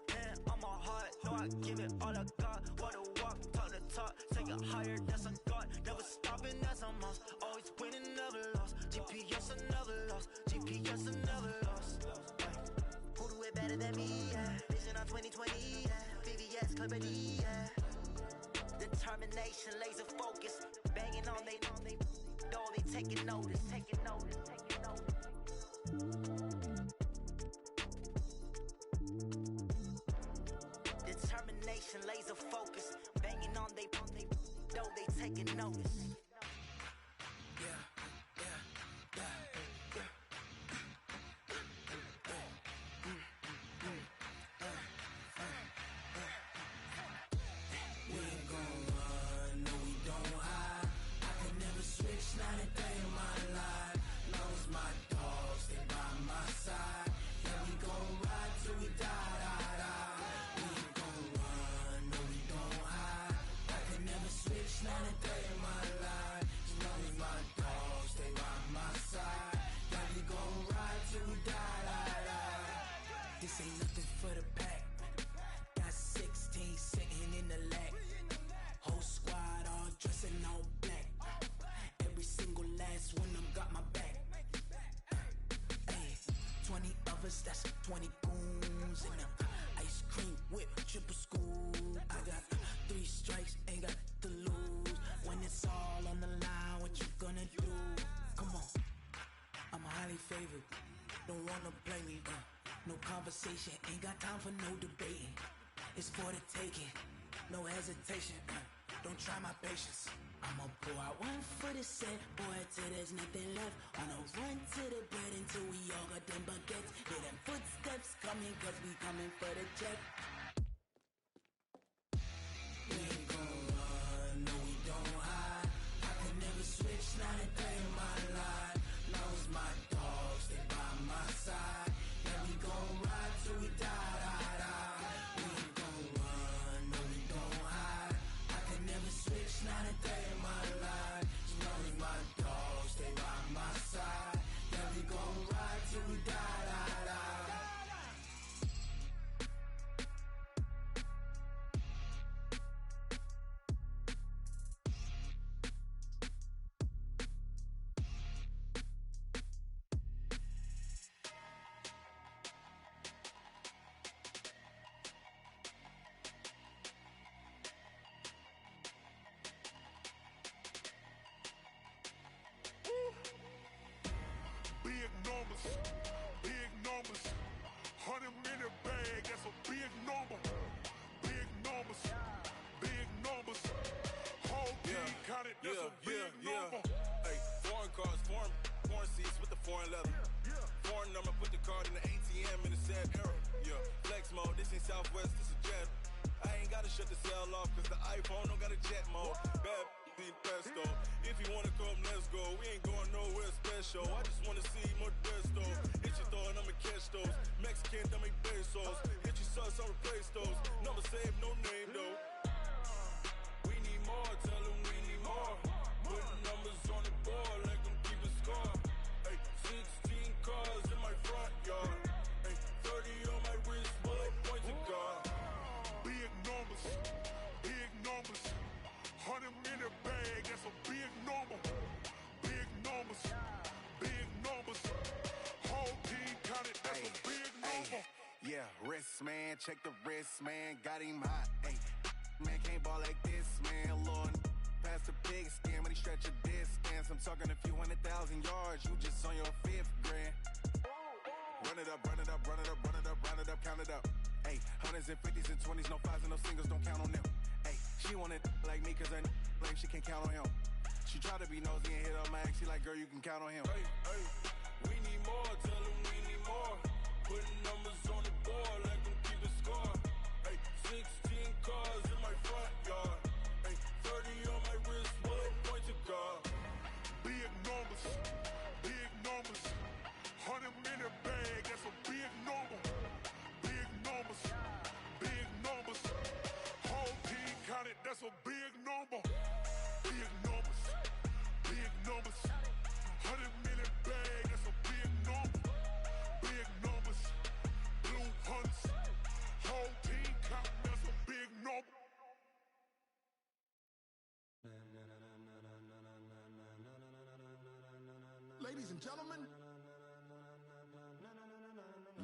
Hand on my heart, no, I give it all I got. Walk the walk, talk the talk. Take it higher, that's a God. Never stopping, that's a must. Always winning, never lost. GPS, I never lost. GPS, I never lost. Who do it better than me? Yeah. Vision on 2020. Yeah. VVS, Clarity. Yeah. Determination, laser focus. Banging on they door, they taking notice. Taking notice. Taking notice. Determination, laser focus. Banging on they door, they taking notice. Not a day in my life. Knows my dogs, they by my side. This ain't nothing for the pack. Got 16 sitting in the lag. Whole squad all dressing all black. Every single last one of them got my back. Hey, 20 of us, that's 20 goons in them. Ice cream whip, triple scoop. I got 3 strikes, ain't got to lose. When it's all on the line, what you gonna do? Come on, I'm highly favored. Don't wanna play me, no conversation, ain't got time for no debating. It's for the taking, no hesitation, don't try my patience. I'ma pull out one for the set, boy, till there's nothing left. On a run to the bed until we all got them baguettes. Hear them footsteps coming, cause we coming for the check. We ain't gon' run, no we don't hide. I can never switch, not a day in my life. Knows my dogs, they by my side. Yeah, we gon' ride till we die, die, die. We ain't gon' run, no we don't hide. I can never switch, not a day in my life. She knows my dogs, they by my side. Yeah, we gon' ride till we die, die, die. Big numbers, big numbers. 100 minute bag, that's a big number. Big numbers, big numbers. Whole team counted, that's a big number. Hey, foreign cars, foreign seats with the foreign leather. Foreign number, put the card in the ATM in the sad era. Yeah, flex mode, this ain't Southwest, this is jet. I ain't gotta shut the cell off, cause the iPhone don't got a jet mode. Bad in pesto. If you wanna come, let's go. We ain't going nowhere special. I just wanna see Modesto. Hit your thought, I'ma catch those. Mexican, I make pesos. Hit your sus, I'll replace those. Number saved, no name though. We need more, tell them we need more. Putting numbers on the board like I'm keeping score. Hey, 16 cars in my front yard. Hey, 30 on my wrist, bullet point to God. Big numbers, big numbers. 100 minute bag, that's a big number. Big numbers, big numbers. Whole team counted, that's a big number. Yeah, wrist man, check the wrist man, got him hot. Ay, man can't ball like this, man. Lord, past the pig skin when he stretch a distance. I'm talking a few 100,000 yards, you just on your 5th grand. Run it up, run it up, run it up, run it up, run it up, count it up. Ay, 100s and 50s and 20s, no 5s and no singles, don't count on them. Ay, she want it like me, cause I blame she can't count on him. She try to be nosy and hit up my ex, she like, girl, you can count on him. Hey, hey, we need more, tell them we need more. Putting numbers on the board like I'm keeping score. Hey, 16 cars in my front yard. Hey, 30 on my wrist, bullet point to God. Big numbers, big numbers. 100 minute bag, that's a big number. Big numbers, big numbers. Whole team counted, that's a big number. Big numbers, big numbers. 100 minute bag, that's a big number. Big numbers, blue hunts. Whole team counting, that's a big number. Ladies and gentlemen,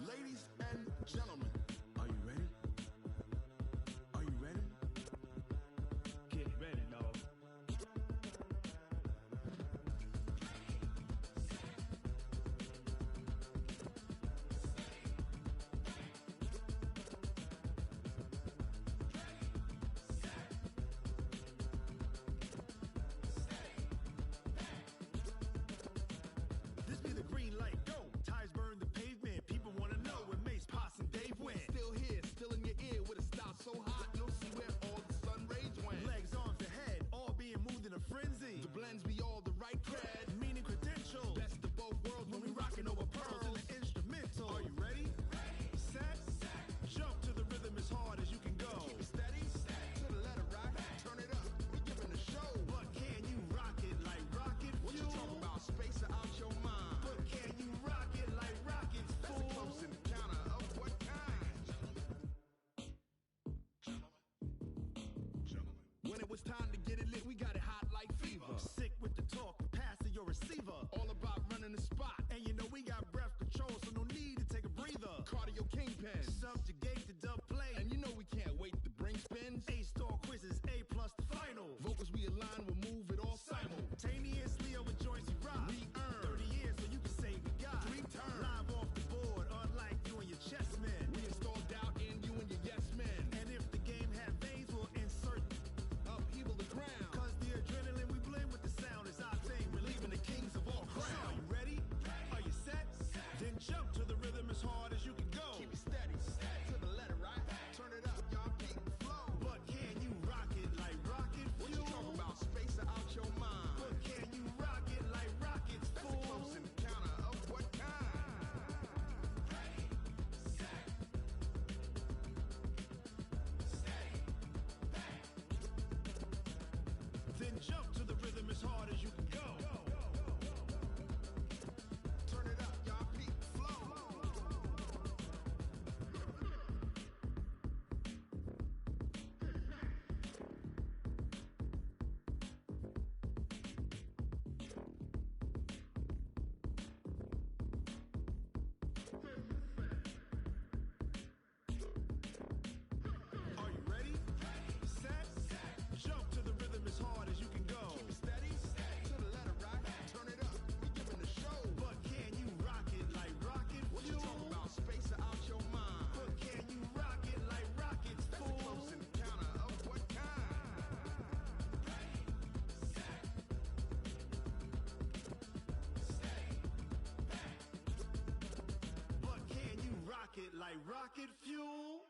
ladies and gentlemen, are you ready? Are you ready? Get ready, dog. This be the green light, go. Tires burn the pavement. People wanna know where Mace, Poss, and Dave went. Still here, still in your ear with a style so hot, you'll see where all the sun rays went. Legs, arms, and head, all being moved in a frenzy. The blends be all the right cred, meaning credentials. Best of both worlds when we rockin' over pearls in the instrumental. Are you ready? Set, jump to the rhythm as hard as you can go. Keep it steady, to the letter rock, turn it up. We giving a show. But can you rock it like rocket fuel? What you talking about? Spacer out your mind. But can you rock it like rockets, fool? That's a close encounter of what kind? it's time to get it lit, we got it hot like fever. Sick with the talk, pass to your receiver. All about running the spot. And you know we got breath control, so no need to take a breather. Cardio kingpin, subjugate the dub play. And you know we can't wait to bring spins. A-star quizzes, A+ the final. Vocals we align, we'll move it all simultaneously over joints we rock. We earn 30 years, so you can say we got 3 turns. Live off the board, unlike you and your chess men. We install doubt in you and your yes men. And if the game had veins, we'll insert upheaval the ground. Cause the adrenaline we blend with the sound is our thing, relieving the kings of all crowns. So are you ready? Are you set? Then jump to the rhythm as hard as you can go. Keep it steady, to the letter, right? Turn it up, y'all keep the flow. But can you rock it like rocket fuel? What you talking about? Space out your mind. But can you rock it like rockets, fool? That's the close encounter of what kind? Ready, set, steady, back. Then jump to the rhythm as hard as you can go. Turn it up, y'all peak flow. Are you ready? Set, jump to the rhythm as hard as you can go. Keep it steady, to the letter, right? Turn it up, we giving the show. But can you rock it like rocket fuel? What you talking about? Space out your mind. But can you rock it like rockets, fool? That's the close encounter of what kind? Ready, set, steady, back. But can you rock it like rocket fuel?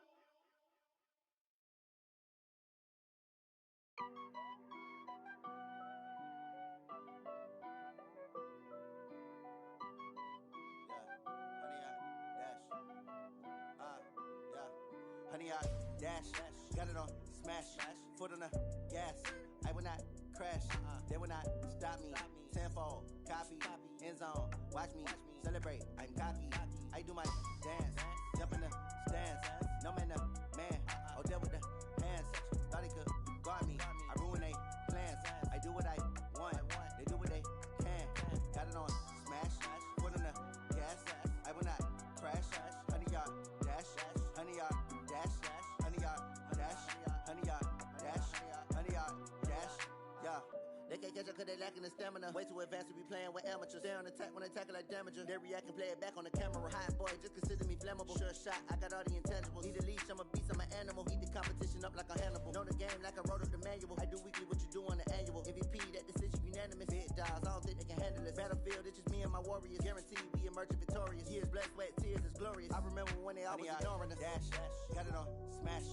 Honey, I dash, got it on smash, foot on the gas. I will not crash, they will not stop me. Tenfold, copy, end zone, watch me celebrate. I'm cocky, I do my dance, jump in the stands. No man, the man, oh, deal with the hands. Thought he could guard me, I ruin they plans. I do what I want, they do what they can. Got it on smash, foot on the gas. I will not crash, honey, y'all dash, honey, y'all dash, honey, y'all dash, honey, y'all dash, honey, y'all dash, yeah. They can't catch up cause they lacking the stamina. Way too advanced to be playing with amateurs. Stay on attack when they tackle like damager. They react and play it back on the camera. Hot boy, just consider me flammable. Sure shot, I got all the intangibles. Need a leash, I'm a beast, I'm an animal. Heat the competition up like a Hannibal. Know the game like I wrote up the manual. I do weekly what you do on the annual. MVP, that decision unanimous. Big dogs, I don't think they can handle it. Battlefield, it's just me and my warriors. Guaranteed we emerging victorious. Years, blood, sweat, tears, it's glorious. I remember when they always ignoring us. Dash, got it on smash,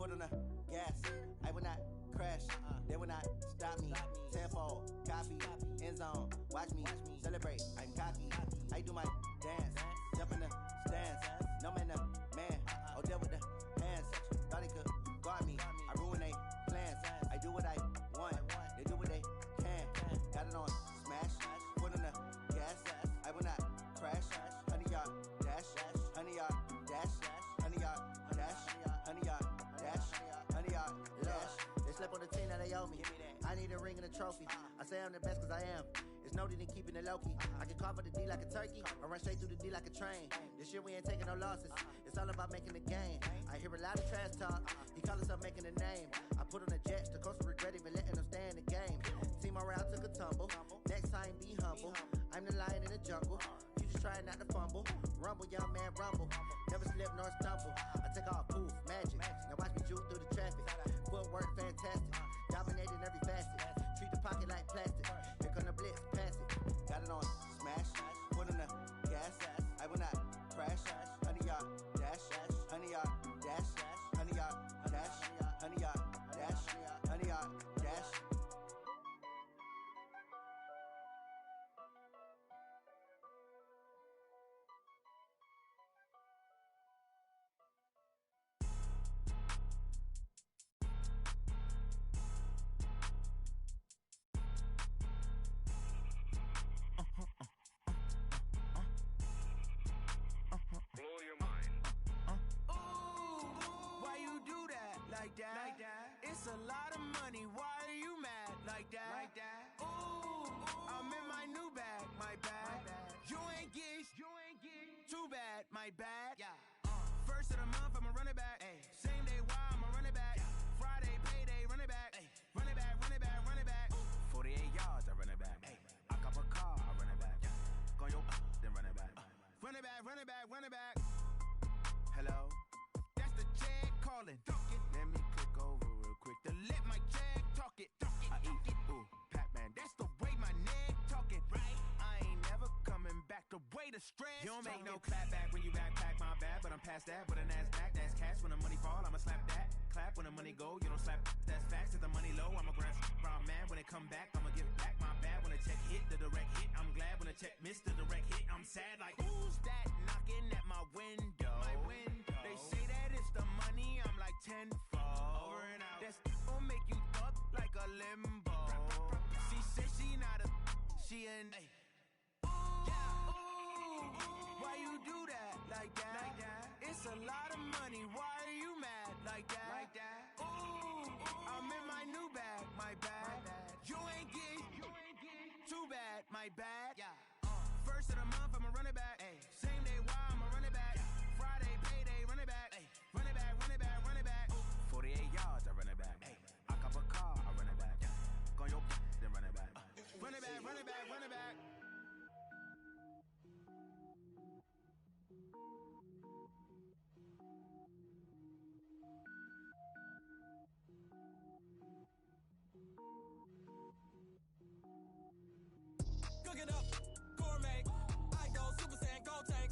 foot on the gas. I will not crash, they will not stop me. Tenfold, copy, end zone, watch me celebrate. I'm cocky, I do my dance, jump in the stands. No man, the man, oh, deal with the hands. Thought he could guard me, I ruin they plans. I do what I want, they do what they can. Got it on smash, foot on the gas. I will not crash, honey, y'all dash, honey, y'all dash, honey, y'all dash, honey, y'all dash, honey, y'all dash. They slept on the team that they owe me. I need a ring and a trophy. I say I'm the best cause I am. It's noted in keeping it low-key. I can carve for the D like a turkey, or run straight through the D like a train. This year we ain't taking no losses. It's all about making the game. I hear a lot of trash talk. He call himself making a name. I put on the Jets. The coach regret even letting them stay in the game. Team morale took a tumble. Next time be humble. I'm the lion in the jungle. You just trying not to fumble. Rumble, young man, rumble. Never slip nor stumble. I take off, poof, magic. Now watch me juke through the traffic. Footwork fantastic. Dominating every facet. Treat the pocket like plastic. Here come the blitz, pass it. Got it on smash, foot on the gas. I will not crash, honey, y'all dash, honey, y'all dash, honey, y'all dash, honey, y'all dash, honey, y'all dash. my bad. Yeah. First of the month, I'ma run it back. Ay. Same day, why I'ma run it back. Friday, payday, run it back. Ay. Run it back, run it back, run it back. 48 yards, I run it back. Ay. I cop a car, I run it back. Go your then run it back. Run it back, run it back, run it back. Hello? That's the jag calling. Let me click over real quick to let my jag talk it. I eat it, ooh, Pac-Man. That's the way my neck talking. Right? I ain't never coming back the way the stress. You don't make no clap back when you backpack, my bad. But I'm past that with an ass back. That's cash when the money fall. I'ma slap that. Clap when the money go. You don't slap. That's facts. If the money low, I'ma grab round man. When it come back, I'ma give back my bad. When the check hit, the direct hit. I'm glad when the check missed the direct hit. I'm sad like who's that knocking at my window? My window. They say that it's the money. I'm like tenfold. Over and out. That's gon' make you up like a limbo. She said she not a. She an. Ay. Yeah. Why you do that like that? Like that? It's a lot of money. Why are you mad like that? Like that? Ooh, I'm in my new bag. My bad. You ain't get too bad. My bad. Yeah. First of the month, I'ma run it back. Ay. Same day, why I'ma run it back. Friday, payday, run it back. Ay. Run it back, run it back, run it back. 48 yards, I run it back. Ay. I cop a car, I run it back. Go your then run it back. Run it back, run it back, run it back. Cook it up, gourmet. I go Super Saiyan, gold tank.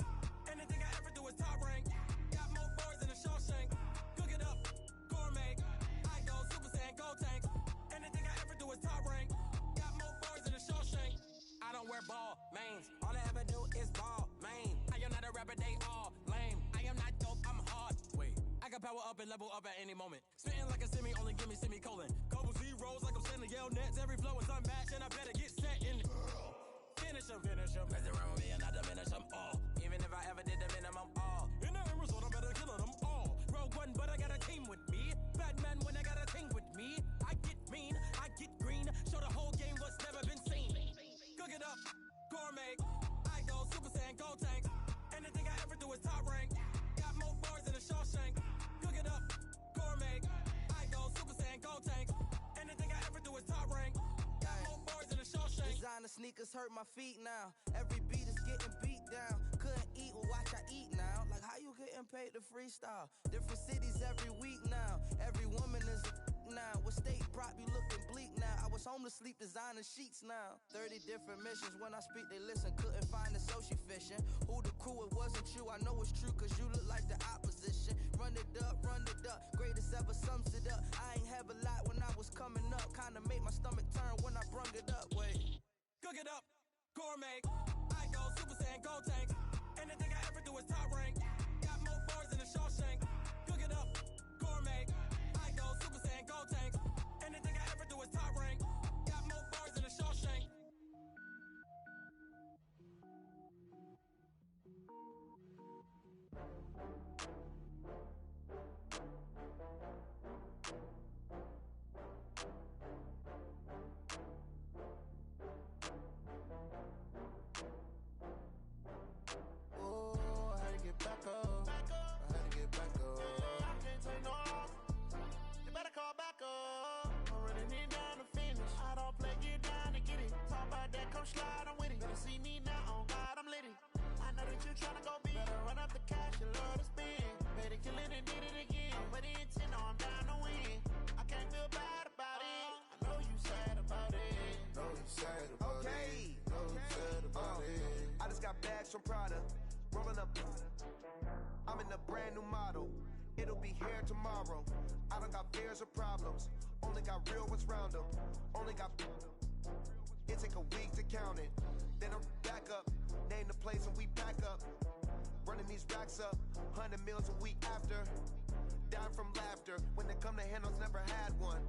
Anything I ever do is top rank. Got more boards than a Shawshank. Cook it up, gourmet. I go Super Saiyan, gold tank. Anything I ever do is top rank. Got more boards than a Shawshank. I don't wear ball mains. All I ever do is ball main. I am not a rapper, they all lame. I am not dope, I'm hard. Wait, I can power up and level up at any moment. Spitting like a semi, only give me semicolon. Couple zeros like I'm sending yell nets. Every flow is unmatched, and I better get set in. Finish them. Mess around with me and I diminish them all. Even if I ever did the minimum all. In the end result, I better kill them all. Rogue One, but I got a team with me. Batman when I got a team with me. I get mean, I get green. Show the whole game what's never been seen. Cook it up, gourmet. I go Super Saiyan, gold tank. Anything I ever do is top rank. Got more bars than a Shawshank. Cook it up, gourmet. I go Super Saiyan, gold tank. Anything I ever do is top rank. Got more bars than a Shawshank. Designer sneakers hurt my feet now. Every beat is getting beat down. Couldn't eat, well watch I eat now. Like how you getting paid to freestyle? Different cities every week now. Every woman is a now. What state prop you looking bleak now? I was home to sleep designer sheets now. 30 different missions. When I speak they listen. Couldn't find it so she fishing. Who the crew? It wasn't you. I know it's true cause you look like the opposition. Run it up, run it up. Greatest ever sums it up. I ain't have a lot when I was coming up. Kinda made my stomach turn when I brung it up. Wait. Cook it up, gourmet. I go Super Saiyan, gold tank. Anything I ever do is top rank. Got more bars than a Shawshank. Cook it up, gourmet. I go Super Saiyan, gold tank. Anything I ever do is top rank. Got more bars than a Shawshank. Back up. I had to get back up. I can't take no loss. You better call back up. I'm running it down to finish. I don't play, get down to get it. Talk about that, come slide, I'm with it. Better see me now, on God, I'm lit it. I know that you tryna go big. Better run up the cash, you love to spend. Better kill it and did it again. I'm with the intent, no, I'm down to win. I can't feel bad about it. I know you sad about it. Know you sad about it. Know you sad about it. I just got bags from Prada. Rolling up. I'm in a brand new model. It'll be here tomorrow. I don't got fears or problems. Only got real ones round them. Only got. It take a week to count it. Then I'm back up. Name the place and we back up. Running these racks up. 100 meals a week after. Down from laughter. When they come to handles, never had one.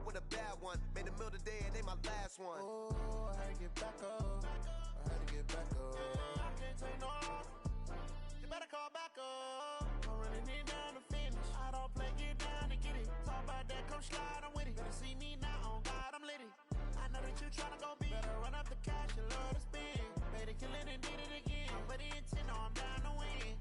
With a bad one. Made a meal today and they my last one. Oh, I had to get back up. I had to get back up. I can't take no loss. You better call back up. I'm running it down to finish. I don't play, get down to get it. Talk about that, come slide, I'm with it. Better see me now, on God, I'm lit it. I know that you tryna go big. Better run up the cash, you love to spend. Better kill it and did it again. I'm with the intent, no, I'm down to win.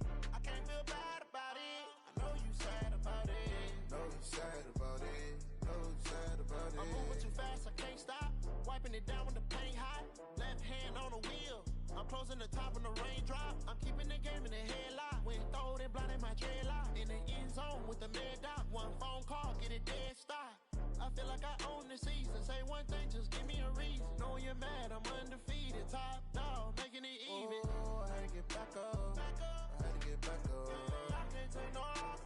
it down when the paint hot. Left hand on the wheel. I'm closing the top when the raindrop. I'm keeping the game in the headlock. When throwed and blinded my dreadlock. In the end zone with the mad dot. One phone call, get it dead stop. I feel like I own the season. Say one thing, just give me a reason. Know you're mad, I'm undefeated. Top dog, making it even. Oh, I had to get back up. I had to get back up. I can't take no loss.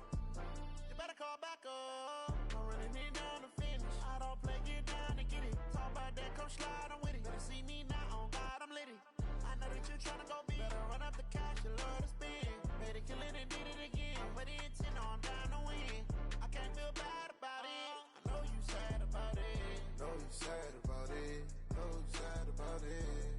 You better call back up. I'm running it down to finish. I don't play, get down and get it. Talk about that, come slide, I'm with it. Better see me now, on God, I'm lit it. I know that you're trying to go big. Better run up the cash, you love to spend. Made it, kill it, and did it again. I'm with the intent, no, I'm down to win. I can't feel bad about it. I know you sad about it. Know you sad about it. Know you sad about it.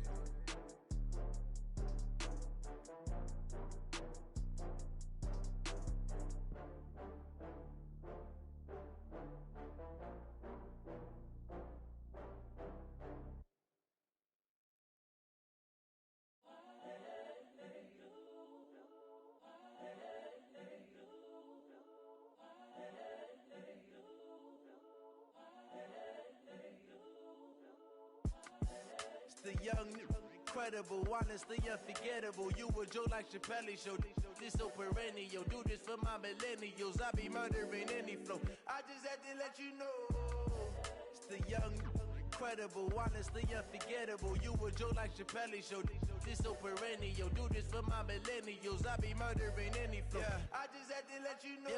The young, incredible, honestly unforgettable. You a Joe like Chappelle show. This so perennial. Do this for my millennials. I be murdering any flow. I just had to let you know. It's the young, incredible, honestly unforgettable. You a Joe like Chappelle show. This so perennial. Do this for my millennials. I be murdering any flow. Yeah. I just had to let you know.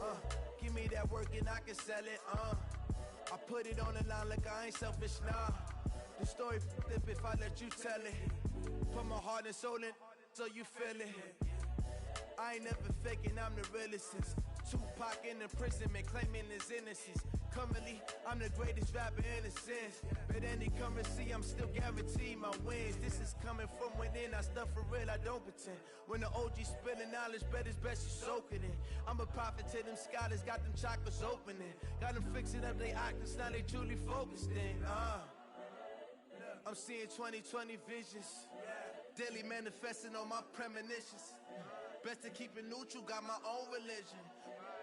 Yeah. Give me that work and I can sell it. I put it on the line like I ain't selfish, nah. The story flip if I let you tell it. Put my heart and soul in so you feel it. I ain't never faking, I'm the realest since Tupac in imprisonment, claiming his innocence. Currently, I'm the greatest rapper in a sense. But any currency, I'm still guaranteed my wins. This is coming from within, I stuff for real, I don't pretend. When the OG spilling knowledge, bet it's best you soak it in. I'm a prophet to them scholars, got them chakras opening. Got them fixing up they octaves, now they truly focused in. I'm seeing 2020 visions. Daily manifesting on my premonitions. Best to keep it neutral, got my own religion.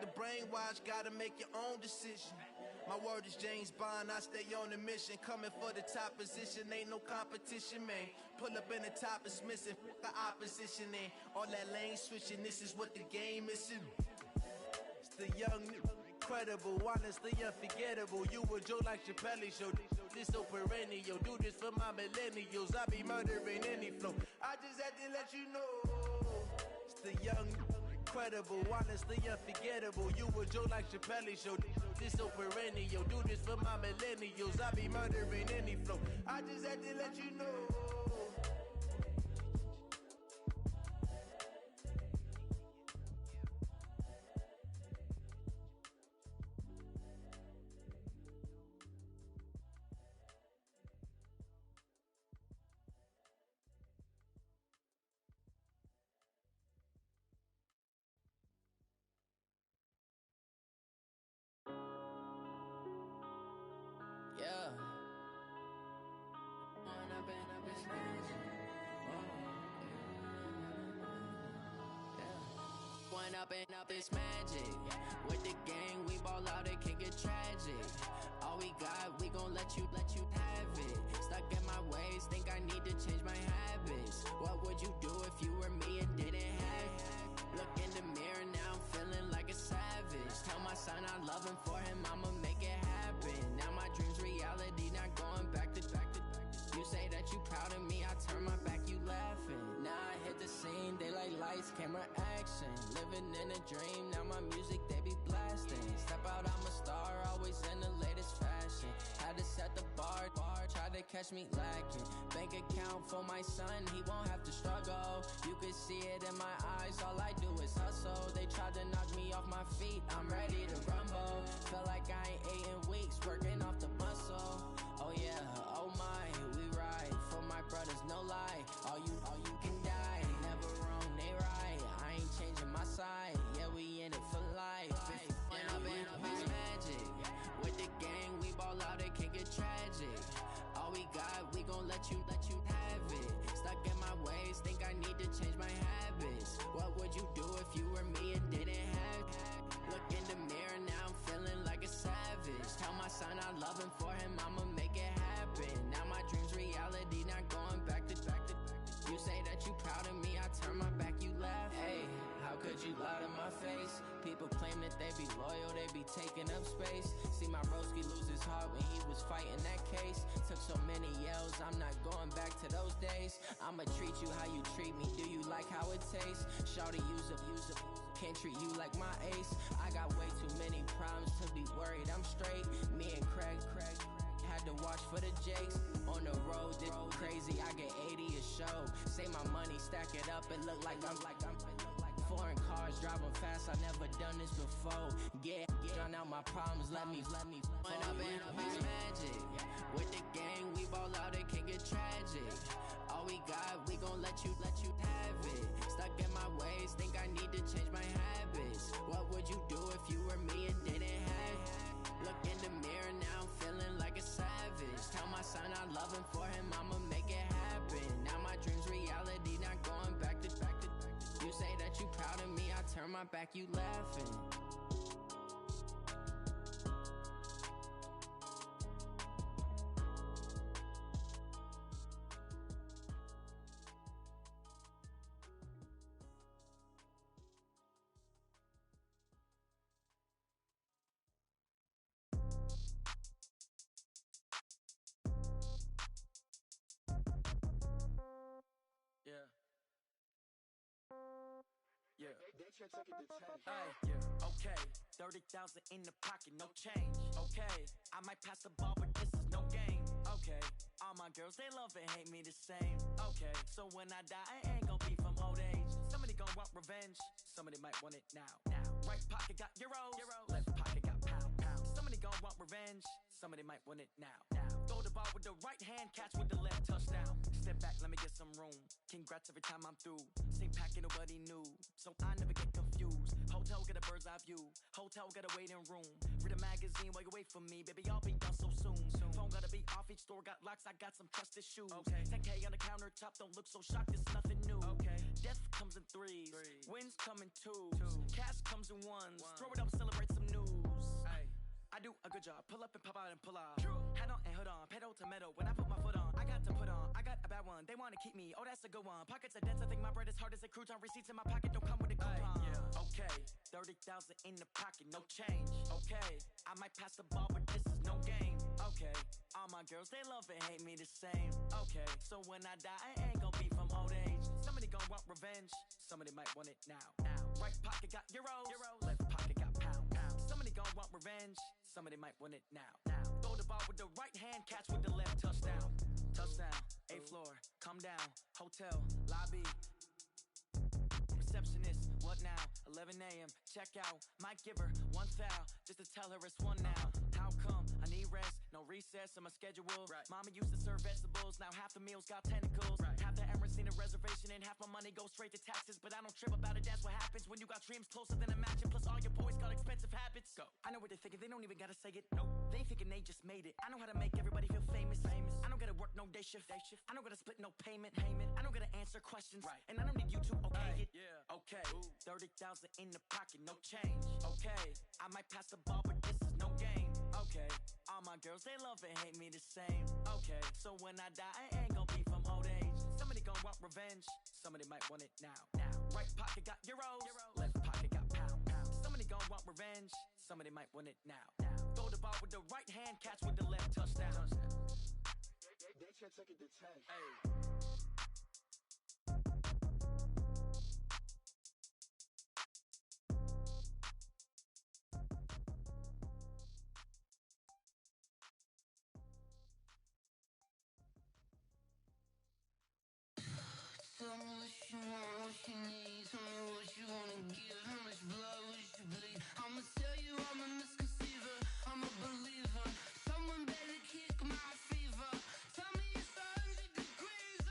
The brainwash, gotta make your own decision. My word is James Bond, I stay on the mission. Coming for the top position, ain't no competition, man. Pull up in the top, it's missing, the opposition in. All that lane switching, this is what the game is. It's the young, incredible, honestly unforgettable. You a Joe like Chappelle show. This so perennial. Do this for my millennials. I be murdering any flow. I just had to let you know. It's the young, incredible, honestly unforgettable. You a Joe like Chappelle show. This so perennial. Do this for my millennials. I be murdering any flow. I just had to let you know. Yeah. When I've been up this magic. When up it's magic. With the gang, we ball out, it can get tragic. All we got, we gon' let you have it. Stuck in my ways, think I need to change my habits. What would you do if you were me and didn't have it? Look in the mirror, now I'm feeling like a savage. Tell my son I love him, for him I'ma make it happen. Now my dream's reality, not going back to. You say that you proud of me, I turn my back, you laughing. Now I hit the scene, daylight lights, camera action. Living in a dream, now my music they be blasting. Step out, I'm a star, always in the latest fashion. Had to set the bar, try to catch me lacking. Bank account for my son, he won't have to struggle. You can see it in my eyes, all I do is hustle. They tried to knock me off my feet, I'm ready to rumble. Feel like I ain't ate in weeks, working off the muscle. Oh yeah, oh my, we ride for my brothers, no lie. All you can die, never wrong, they right. I ain't changing my side, yeah, we in it for life. When I've been up it's magic. With the gang, we ball out, it can get tragic. All we got, we gon' let you have it. Stuck in my ways, think I need to change my habits. What would you do if you were me and didn't have it? Look in the mirror, now I'm feeling like a savage. Tell my son I love him, for him I'ma make it happen. Now people claim that they be loyal, they be taking up space. See my broski lose his heart when he was fighting that case. Took so many yells, I'm not going back to those days. I'ma treat you how you treat me, do you like how it tastes? Shawty, use up, can't treat you like my ace. I got way too many problems to be worried, I'm straight. Me and Craig had to watch for the Jakes. On the road, this crazy, I get 80 a show. Say my money, stack it up, it look like I'm foreign cars, driving fast, I never done this before. Drown out my problems, let me When up in a bitch magic. With the gang, we ball out, it can get tragic. All we got, we gon' let you have it. Stuck in my ways, think I need to change my habits. What would you do if you were me and didn't have it? Look in the mirror, now I'm feeling like a savage. Tell my son I love him, for him I'ma make it happen. Now my dream's reality, not going back to. You say that you proud of me, I turn my back, you laughing. Okay, 30,000 in the pocket, no change. Okay, I might pass the ball, but this is no game. Okay, all my girls, they love and hate me the same. Okay, so when I die, I ain't gon' be from old age. Somebody gon' want revenge, somebody might want it now. Right pocket got euros, left pocket got pound. Somebody gon' want revenge, somebody might want it now. Throw the ball with the right hand, catch with the left, touchdown. Step back, let me get some room. Congrats every time I'm through. Same packet, nobody knew, so I never get confused. Hotel get a bird's eye view. Hotel got a waiting room. Read a magazine while you wait for me, baby. I'll be done so soon. Phone gotta be off. Each store got locks. I got some trusted shoes. 10K on the countertop. Don't look so shocked. It's nothing new. Death comes in threes. Wins come in twos. Cash comes in ones. Throw it up, celebrate some news. I do a good job. Pull up and pop out and pull off. Hat on and hood on. Pedal to metal. When I put my foot on, I got to put on. I got a bad one. They wanna keep me. Oh, that's a good one. Pockets are dense. I think my bread is hard as a crouton. Receipts in my pocket don't come with a coupon. Okay, 30,000 in the pocket, no change. Okay, I might pass the ball, but this is no game. Okay, all my girls, they love and hate me the same. Okay, so when I die, I ain't gon' be from old age. Somebody gon' want revenge, somebody might want it now. Right pocket got euros, left pocket got pound. Somebody gon' want revenge, somebody might want it now. Throw the ball with the right hand, catch with the left, touchdown. Touchdown, 8th floor, come down, hotel, lobby. Receptionist, what now? 11 a.m., check out. Might give her one foul, just to tell her it's one now. How come? I need rest, no recess in my schedule. Mama used to serve vegetables, now half the meals got tentacles. Half the Emirates need a reservation and half my money goes straight to taxes. But I don't trip about it, that's what happens when you got dreams closer than a mansion. Plus all your boys got expensive habits. Go. I know what they're thinking, they don't even gotta say it. Nope. They thinking they just made it. I know how to make everybody feel famous. I don't gotta work no day shift. I don't gotta split no payment. I don't gotta answer questions. And I don't need you to okay it. Okay, 30,000 in the pocket, no change. Okay, I might pass the ball, but this is no game. Okay, all my girls, they love and hate me the same. Okay, so when I die, I ain't gon' be from old age. Somebody gon' want revenge, somebody might want it now. Right pocket got euros, left pocket got pound. Somebody gon' want revenge, somebody might want it now. Throw the ball with the right hand, catch with the left, touchdown. They should take it to 10. Tell me what you want, what you need. Tell me what you wanna give. How much blood would you bleed? I'ma tell you I'm a misconceiver. I'm a believer. Someone better kick my fever. Tell me it's 100 degrees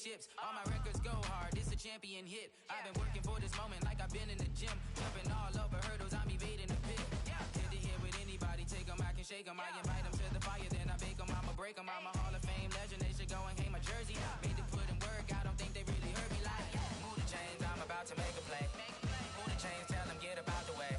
championships. All my records go hard, this a champion hit. I've been working for this moment like I've been in the gym. Jumping all over hurdles, I'm evading the pit. Hit the hit with anybody, take them, I can shake them. I invite them to the fire, then I bake them, I'ma break them. I'm a Hall of Fame legend, they should go and hang my jersey. Made to put in work, I don't think they really heard me like. Move the chains, I'm about to make a play. Move the chains, tell them get up out the way.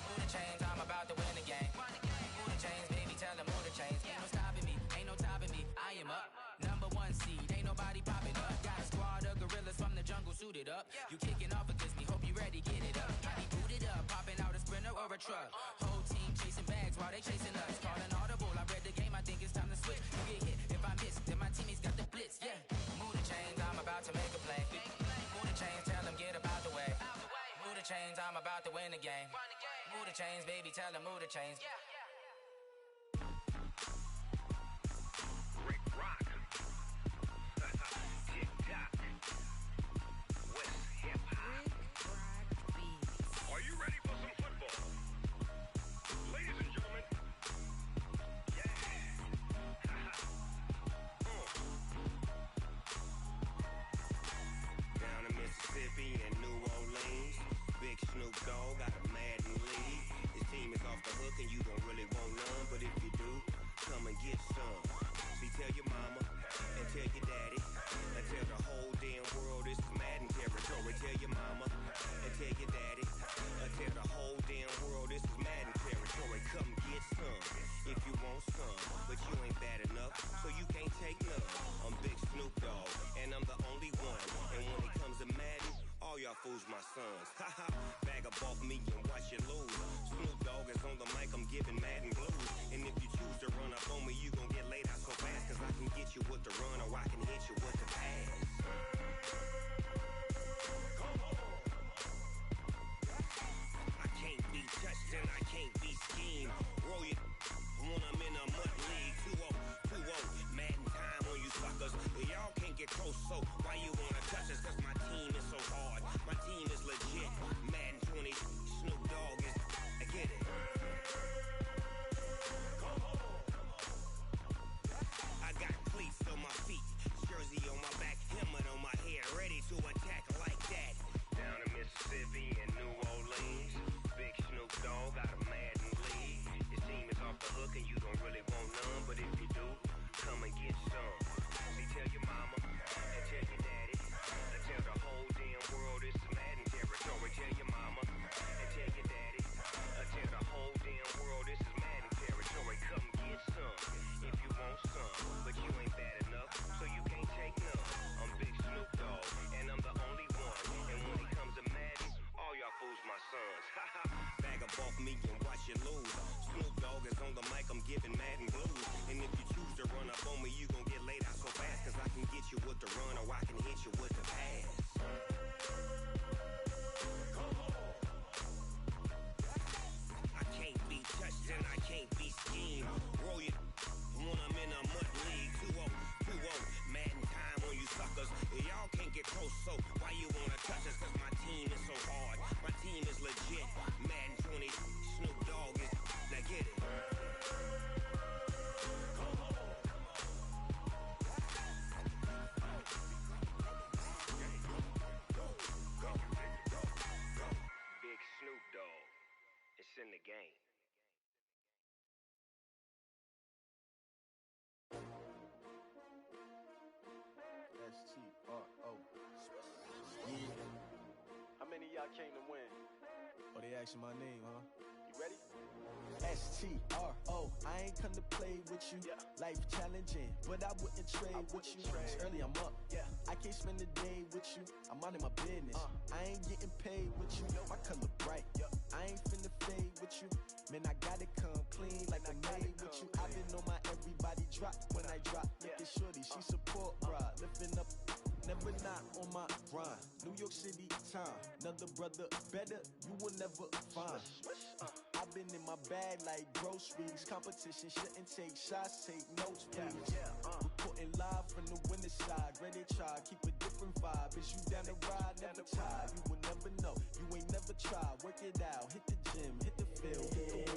Move the chains, I'm about to win the game. Move the chains, baby, tell them move the chains. Ain't no stopping me, ain't no topping me, I am up. Number one seed, ain't nobody popping up. Got a squad of gorillas from the jungle suited up. You kicking off against me, hope you ready, get it up. I be booted up, popping out a Sprinter or a truck. Whole team chasing bags while they chasing us. Calling audible, I read the game, I think it's time to switch. You get hit, if I miss, then my teammates got the blitz, yeah. Move the chains, I'm about to make a play. Move the chains, tell them get up out the way. Move the chains, I'm about to win the game. Move the chains, baby, tell them move the chains. Rick Rock. TikTok. West Hip Hop. Are you ready for some football? Ladies and gentlemen. Yeah. Down in Mississippi and New Orleans, Big Snoop Dogg got a Madden league. His team is off the hook and you don't really want none, but if you do, come and get some. See, tell your mama and tell your daddy and tell the whole damn world this is Madden territory. Tell your mama and tell your daddy and tell the whole damn world this is Madden territory. Come get some if you want some, but you ain't bad enough, so you can't take none. I'm Big Snoop Dogg and I'm the only one. And when it comes to Madden, all y'all fools my sons. Haha, bag up off me and watch you lose. Snoop Dogg is on the mic, I'm giving Madden blues. And if you choose to run up on me, you gon' get laid out so fast. Cause I can get you with the run or I can hit you with the pass. I can't be touched and I can't be schemed. Roll it when I'm in a mud league. 2-0, 2-0, Madden time on you suckers. Y'all can't get close, so why you wanna touch us? Cause my team is so hard, my team is legit. Madden 20, Snoop Dogg is, I get it. I got cleats on my feet, jersey on my back, helmet on my head, ready to attack like that. Down in Mississippi and New Orleans, Big Snoop Dogg got a Madden league. His team is off the hook and you don't really want none, but if you do, come and get some. See, tell your mama and tell your daddy and tell the whole damn world this is Madden territory. Tell your mama and tell your daddy and tell the whole damn world this is Madden territory. Come get some if you want some, but you ain't bad enough, so you can't take none. I'm Big Snoop Dogg and I'm the only one. And when it comes to Madden, all y'all fools my sons. Haha, bag up off me and watch you lose. Snoop Dogg is on the mic, I'm giving Madden blues. And if you choose to run up on me, you gon' get laid out so fast. Cause I can get you with the run or I can hit you with the pass. I can't be touched and I can't be schemed. Roll it when I'm in a mud league. 2-0, 2-0, Madden time on you suckers. Y'all can't get close, so why you wanna touch us? Cause my team is so hard, my team is legit. Madden 20, Snoop Dogg is, now get it. Big Snoop Dogg, it's in the game. S-T-R-O. Yeah. How many of y'all came to win? Oh, they asking my name, huh? You ready? S-T-R-O. I ain't come to play with you. Life challenging, but I wouldn't trade with you. It's early, I'm up. I can't spend the day with you. I'm minding my business. I ain't getting paid with you. My color bright. I ain't finna fade with you. Man, I gotta come clean like I made with you. I been on my everybody drop when I drop. Look at shorty, she support ride. Lifting up, never not on my grind. New York City time, another brother better, you will never find. I've been in my bag like groceries. Competition shouldn't take shots, take notes, please. Reporting live from the winter side. Ready to try, keep a different vibe. Is you down the ride, never tired. You will never know, you ain't never tried. Work it out, hit the gym, hit the field.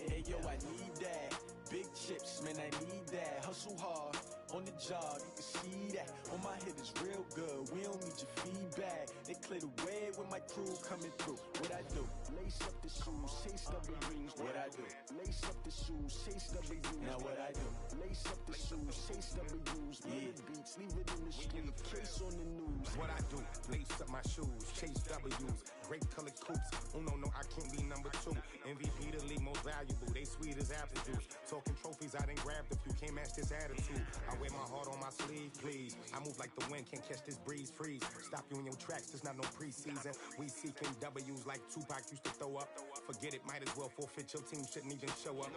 Hey yo, I need that. Big chips, man, I need that. Hustle hard on the job, you can see that. On my head is real good, we don't need your feedback. They clear the way with my crew coming through. What I do? Lace up the shoes, chase W's. What I do? Lace up the shoes, chase W's. Now what I do? Lace up the shoes, chase W's. Yeah. Beats, leave it in the street, case on the news. What I do? Lace up my shoes, chase W's. Great colored coops. Uno, no, I can't be number 2. MVP the league most valuable. They sweet as apple juice. Talking trophies, I done grabbed a few. Can't match this attitude. I wear my heart on my sleeve, please. I move like the wind, can't catch this breeze, freeze. Stop you in your tracks, there's not no preseason. We seeking W's like Tupac used to throw up. Forget it, might as well forfeit. Your team shouldn't even show up.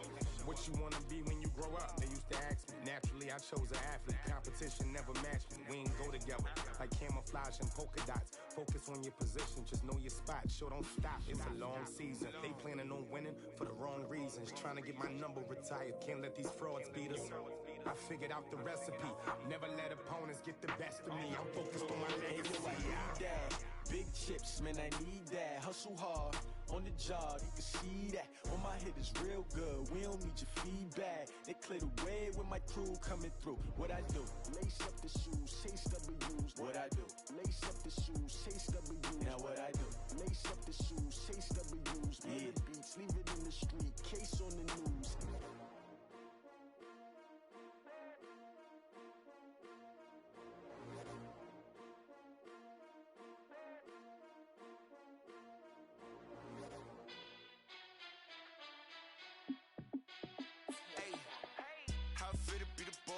What you wanna be when you grow up? They used to ask me. Naturally, I chose an athlete. Competition never matched me. We ain't go together like camouflage and polka dots. Focus on your position, just know your spot. Show don't stop, it's a long season. They planning on winning for the wrong reasons. Trying to get my number retired, can't let these frauds beat us. I figured out the recipe. Never let opponents get the best of me. I'm focused on my legacy. I need that. Big chips, man, I need that. Hustle hard on the job, you can see that. On my head is real good, we don't need your feedback. They clear the way with my crew coming through. What I do? Lace up the shoes, chase W's. What I do? Lace up the shoes, chase W's. Now what I do? Lace up the shoes, chase W's. Yeah. Beats, leave it in the street, case on the news.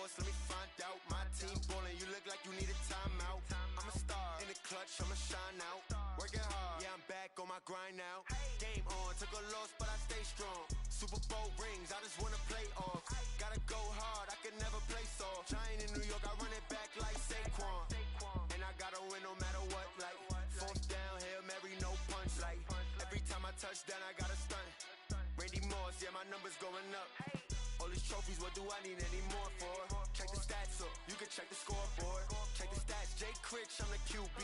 Let me find out. My team ballin', you look like you need a timeout. I'm a star in the clutch, I'ma shine out. Working hard, yeah, I'm back on my grind now. Game on, took a loss, but I stay strong. Super Bowl rings, I just wanna play off. Gotta go hard, I can never play soft. Giant in New York, I run it back like Saquon. And I gotta win no matter what, like fourth down, Hail Mary, no punch. Like every time I touch down, I gotta stunt. Randy Moss, yeah, my numbers going up. All these trophies, what do I need any more for? Check the stats up, you can check the scoreboard. Check the stats, Jay Critch, I'm the QB.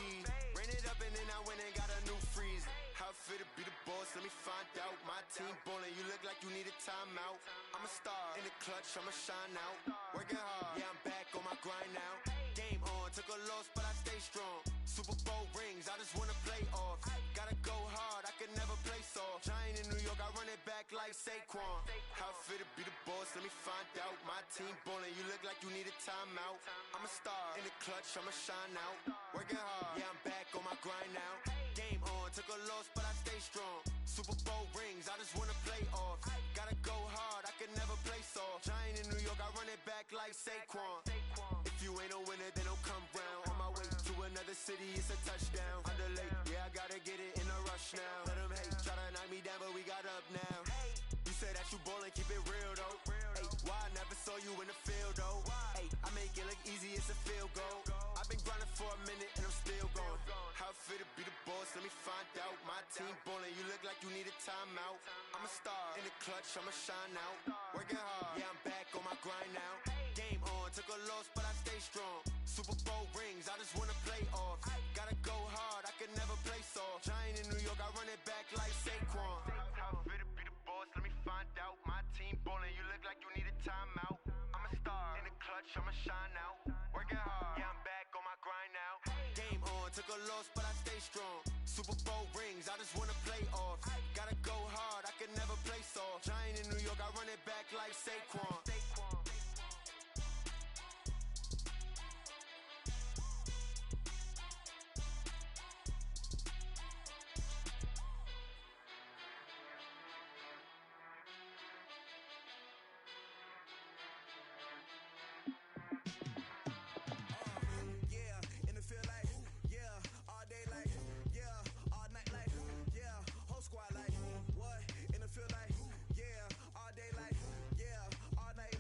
Ran it up and then I went and got a new freeze. How it feel to be the boss, let me find out. My team ballin', you look like you need a timeout. I'm a star in the clutch, I'ma shine out. Working hard, yeah, I'm back on my grind now. Game on, took a loss, but I stay strong. Super Bowl rings, I just wanna play off. Gotta go hard, I can never play soft. Giant in New York, I run it back like Saquon. How it feel to be the boss, let me find out. My team ballin', you look like you need a timeout. I'm a star in the clutch, I'ma shine out. Working hard, yeah, I'm back on my grind now. Game on, took a loss, but I stay strong. Super Bowl rings, I just wanna play off. Gotta go hard, I can never play soft. Giant in New York, I run it back like Saquon. If you ain't a winner, then don't come round. On my way to another city, it's a touchdown. Underlay, yeah, I gotta get it in a rush now. Let them hate, try to knock me down, but we got up now. You say that you ballin', keep it real though. Ay, why I never saw you in the field though? Ay, I make it look easy, it's a field goal. I've been grinding for a minute and I'm still going. How it feel to be the boss, let me find out. My team ballin', you look like you need a timeout. I'm a star in the clutch, I'ma shine out. Working hard, yeah, I'm back on my grind now. Game on, took a loss, but I stay strong. Super Bowl rings, I just wanna play off. Gotta go hard, I can never play soft. Giant in New York, I run it back like Saquon. How it feel to be the boss, let me find out. My team ballin', you look like you need a timeout. I'm a star in the clutch, I'ma shine out. Working hard, yeah, I'm back on my grind now. Game on, took a loss, but I stay strong. Super Bowl rings, I just wanna play off. Gotta go hard, I can never play soft. Giant in New York, I run it back like Saquon. Squad like, what? In the field like, yeah, all day like, yeah, all night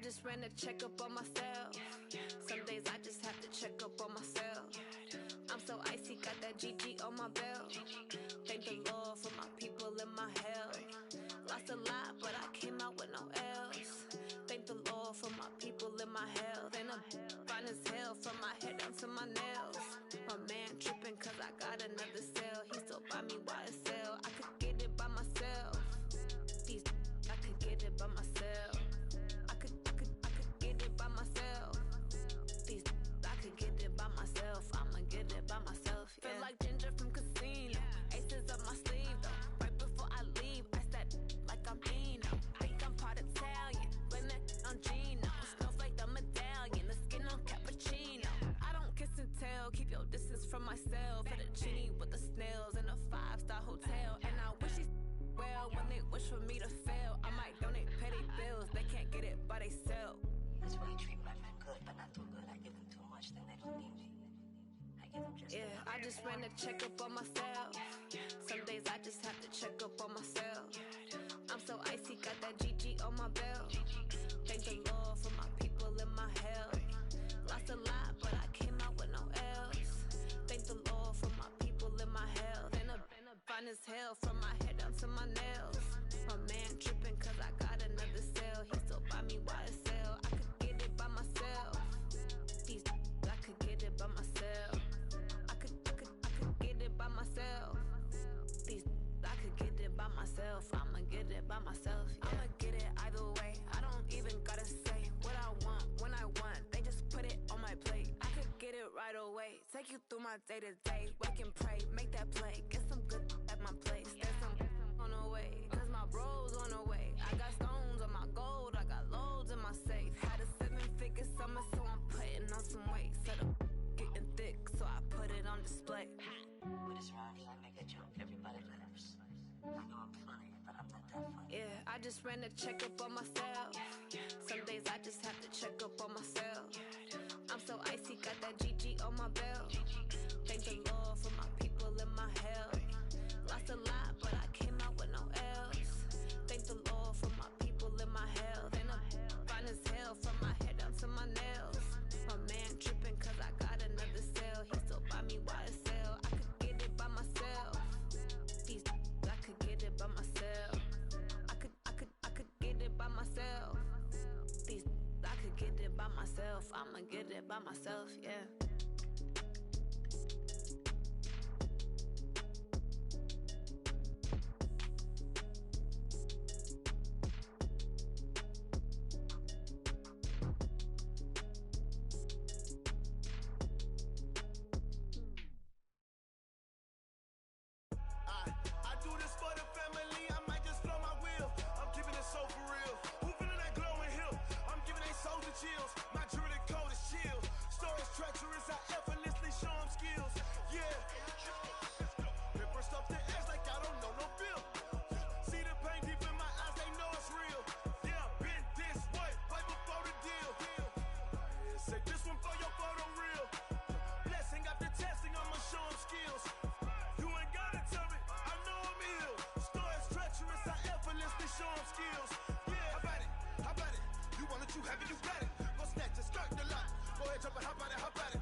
just ran a checkup on myself. Some days I just have to check up on myself. I'm so icy, got that GG on my belt. Thank the Lord for my people in my health. Lost a lot, but I came out with no else. Thank the Lord for my people in my health. And I'm fine as hell from my head down to my nails. My man tripping cause I got another cell. He still buy me YSL. I could get it by myself. These I could get it by myself. I could get it by myself. These I could get it by myself. I'ma get it by myself. Yeah. Feel like Ginger from Casino. Aces up my sleeve though. Right before I leave, I said like I'm Eno. Think I'm part Italian, blame that on Gino. Smells like the medallion, the skin on cappuccino. I don't kiss and tell, keep your distance from myself. Fettuccine with the snails in a 5-star hotel. And I wish he's well when they wish for me to fail. I might donate petty bills, they can't get it by themselves. That's why you treat my men good, but not too good. I give them too much, then they don't need me. I give them just I just ran a checkup on myself. Some days I just have to check up on myself. I'm so icy, got that GG on my belt. Thank the Lord for my people in my health. Lost a lot, but I came out with no else. Thank the Lord for my people in my health. And I'm fine as hell from my head down to my nails. My man tripping cause I got another cell. He still buy me YSL. I could get it by myself. These I could get it by myself. I could get it by myself. These I could get it by myself. I'ma get it by myself. Yeah. I'ma get it either way. I don't even gotta say what I want when I want. They just put it on my plate. I could get it right away. Take you through my day to day. Wake and pray, make that play. Get some good at my place. There's some on the way, cause my bro's on the way. I got stones on my gold. I got loads in my safe. Had a 7-figure summer, so I'm putting on some weight. Set up getting thick, so I put it on display. With this round, I make a joke. Everybody laughs. I know I'm funny, but I'm not that funny. Yeah, I just ran a checkup on myself. Some days I just have to check up on myself. I'm so icy, got that GG on my belt. Thank the Lord for my people in my health. Lost a lot, but I came out with no else. Thank the Lord for my people in my health. And I'm fine as hell from my head down to my nails. My man tripping cause I got another cell. He still buy me YSL. I could get it by myself. These I could get it by myself. I could get it by myself. These I could get it by myself. I'ma get it by myself, yeah. I do this for the family, I might just blow my wheel. I'm keeping it so for real. Who feeling that glowing hill? I'm giving they souls the chills. My jewelry cold is chill. Stories treacherous, I effortlessly show them skills. Yeah. Paper stuff the edge like I don't know no feel. See the pain deep in my eyes, they know it's real. Yeah, been this way, right before the deal. Say this one for your photo reel. Blessing after testing, I'ma show them skills. You ain't gotta tell me, I know I'm ill. Stories treacherous, I effortlessly show them skills. Yeah, how about it? How about it? You want it, you have it, you got it. Go snatch it, skirt the lot. Go ahead, jump it, how about it? How about it?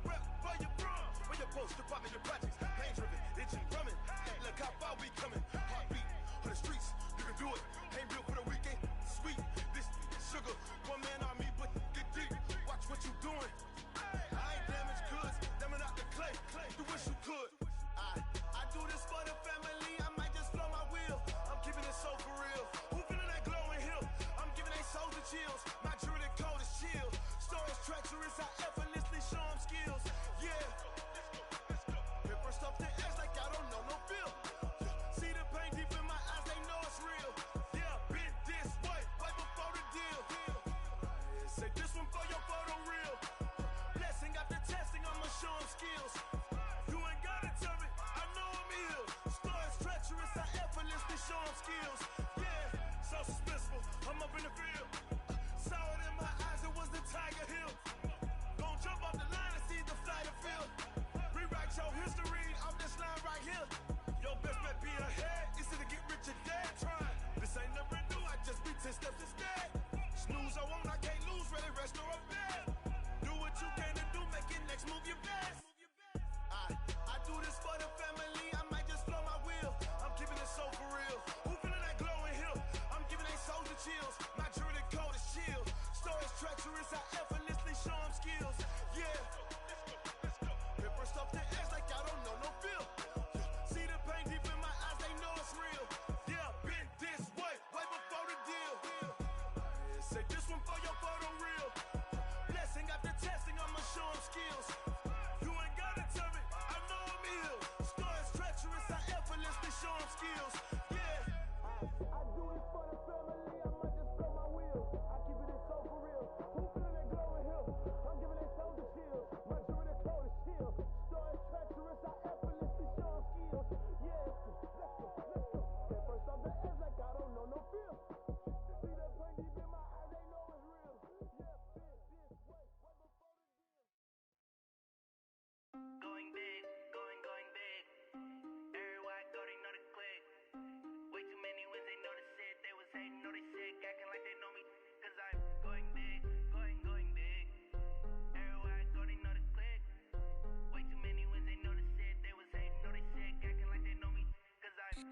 Rep for your brum, for your post, your pop and your projects. Pain driven, itching, drumming. Look how far we coming. Heartbeat for the streets, you can do it. Ain't built for the weekend. Sweet, this sugar. One man army, but get deep. Watch what you doing. I ain't damaged goods, them out the clay. You wish you could. I do this for the family, I might just blow my wheel. I'm keeping it so for real. Who feeling that glowing hill? I'm giving they souls the chills. My jewelry cold is chill. Stories treacherous, I effortlessly show them skills. Yeah. Paper stuff the edge like I don't know no feel. See the pain deep in my eyes, they know it's real. Yeah, been this way, right before the deal.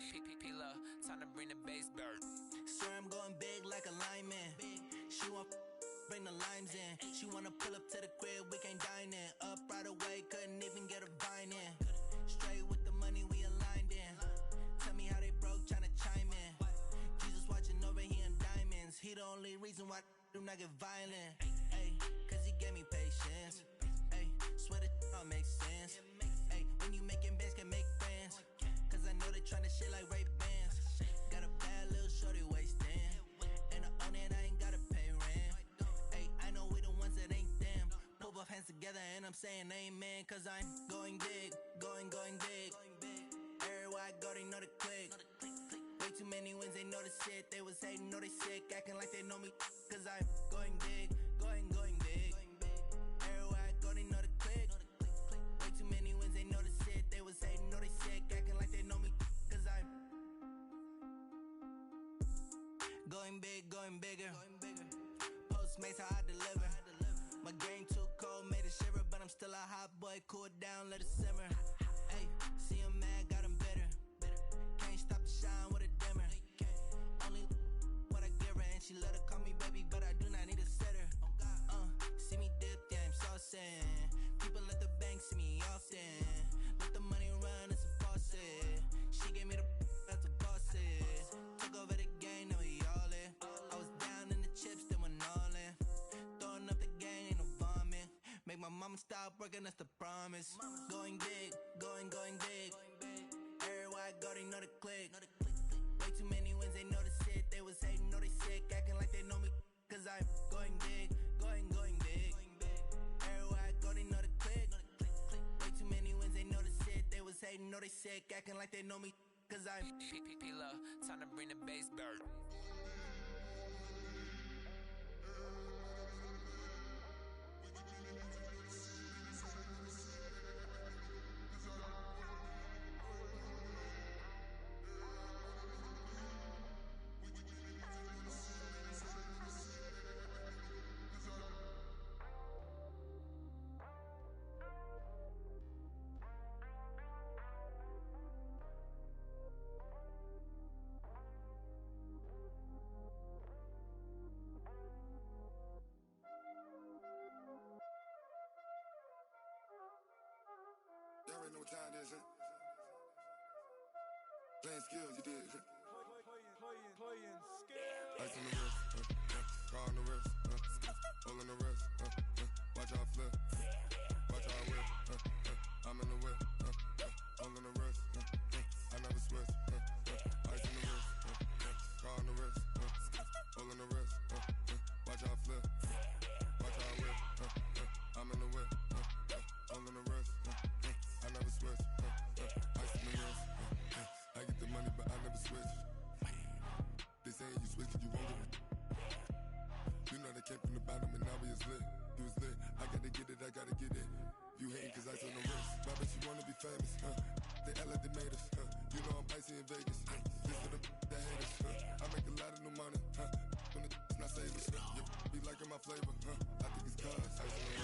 P-P-P-Love, time to bring the bass back. Swear I'm going big like a lineman. She want bring the limes in. She wanna pull up to the crib, we can't dine in. Up right away, couldn't even get a vine in. Straight with the money, we aligned in. Tell me how they broke, tryna chime in. Jesus watching over, he in diamonds. He the only reason why I do not get violent. Ay, cause he gave me patience. Ay, swear that all makes sense. Ay, when you making bands, can make friends. Cause I know they tryna shit like Ray-Bans. Got a bad little shorty wasting. And I own it, I ain't gotta pay rent. Ay, I know we the ones that ain't them. Pull both hands together and I'm saying amen. Cause I'm going big, going big. Everywhere I go, they know the click. Way too many wins, they know the shit. They was hating, know they sick, acting like they know me. Cause I'm going big, going big. Everywhere I go, they know the click. Way too many wins, they know the shit. They was hating, know they sick, acting like they know me. Cause I'm going big, going bigger. Postmates how I deliver. My game too cold, made it shiver. But I'm still a hot boy, cool it down, let it simmer. Ay, see him mad, got him bitter. Can't stop the shine with a dimmer. Only what I give her, and she let her call me baby, but I do not need a sitter. See me dip, yeah, I'm saucing. People at the bank see me often. Let the money run, it's a faucet. She gave me the that's a boss is. Took over the game, now we all in. I was down in the chips, then went all in. Throwing up the gang, ain't no vomit. Make my mama stop working, that's the promise. Going big, going big. Everywhere I go, they know the click. Way too many wins, they know the shit. They was hating, know they sick, acting like they know me. Cause I'm going big, going big. Everywhere I go, they know the click. Way too many wins, they know the shit. They was hating, know they sick, acting like they know me. Cause I'm P-P-P-Love, time to bring the bass back. Y'all already know what time it is, huh? Playing skills, you did. Playing skills. Ice on the wrist, car on the wrist, hole in the wrist, watch out flip, watch out whip, I'm in the whip, hole in the wrist, I never switch, ice on the wrist, car on the wrist, hole in the wrist, watch out flip, watch out whip, I'm in the whip, hole in the wrist, I never switch, ice on the wrist, I get the money but I never switch. They saying you switch cause you won't get it. You know they came from the bottom and now we is lit. You was lit, I gotta get it, I gotta get it. You hating cause ice on the wrist. Why bet you wanna be famous, They act like they made us, You know I'm icy in Vegas, This for the that hate us, I make a lot of new money, When the not savers, You be liking my flavor, I think it's cause ice on the wrist.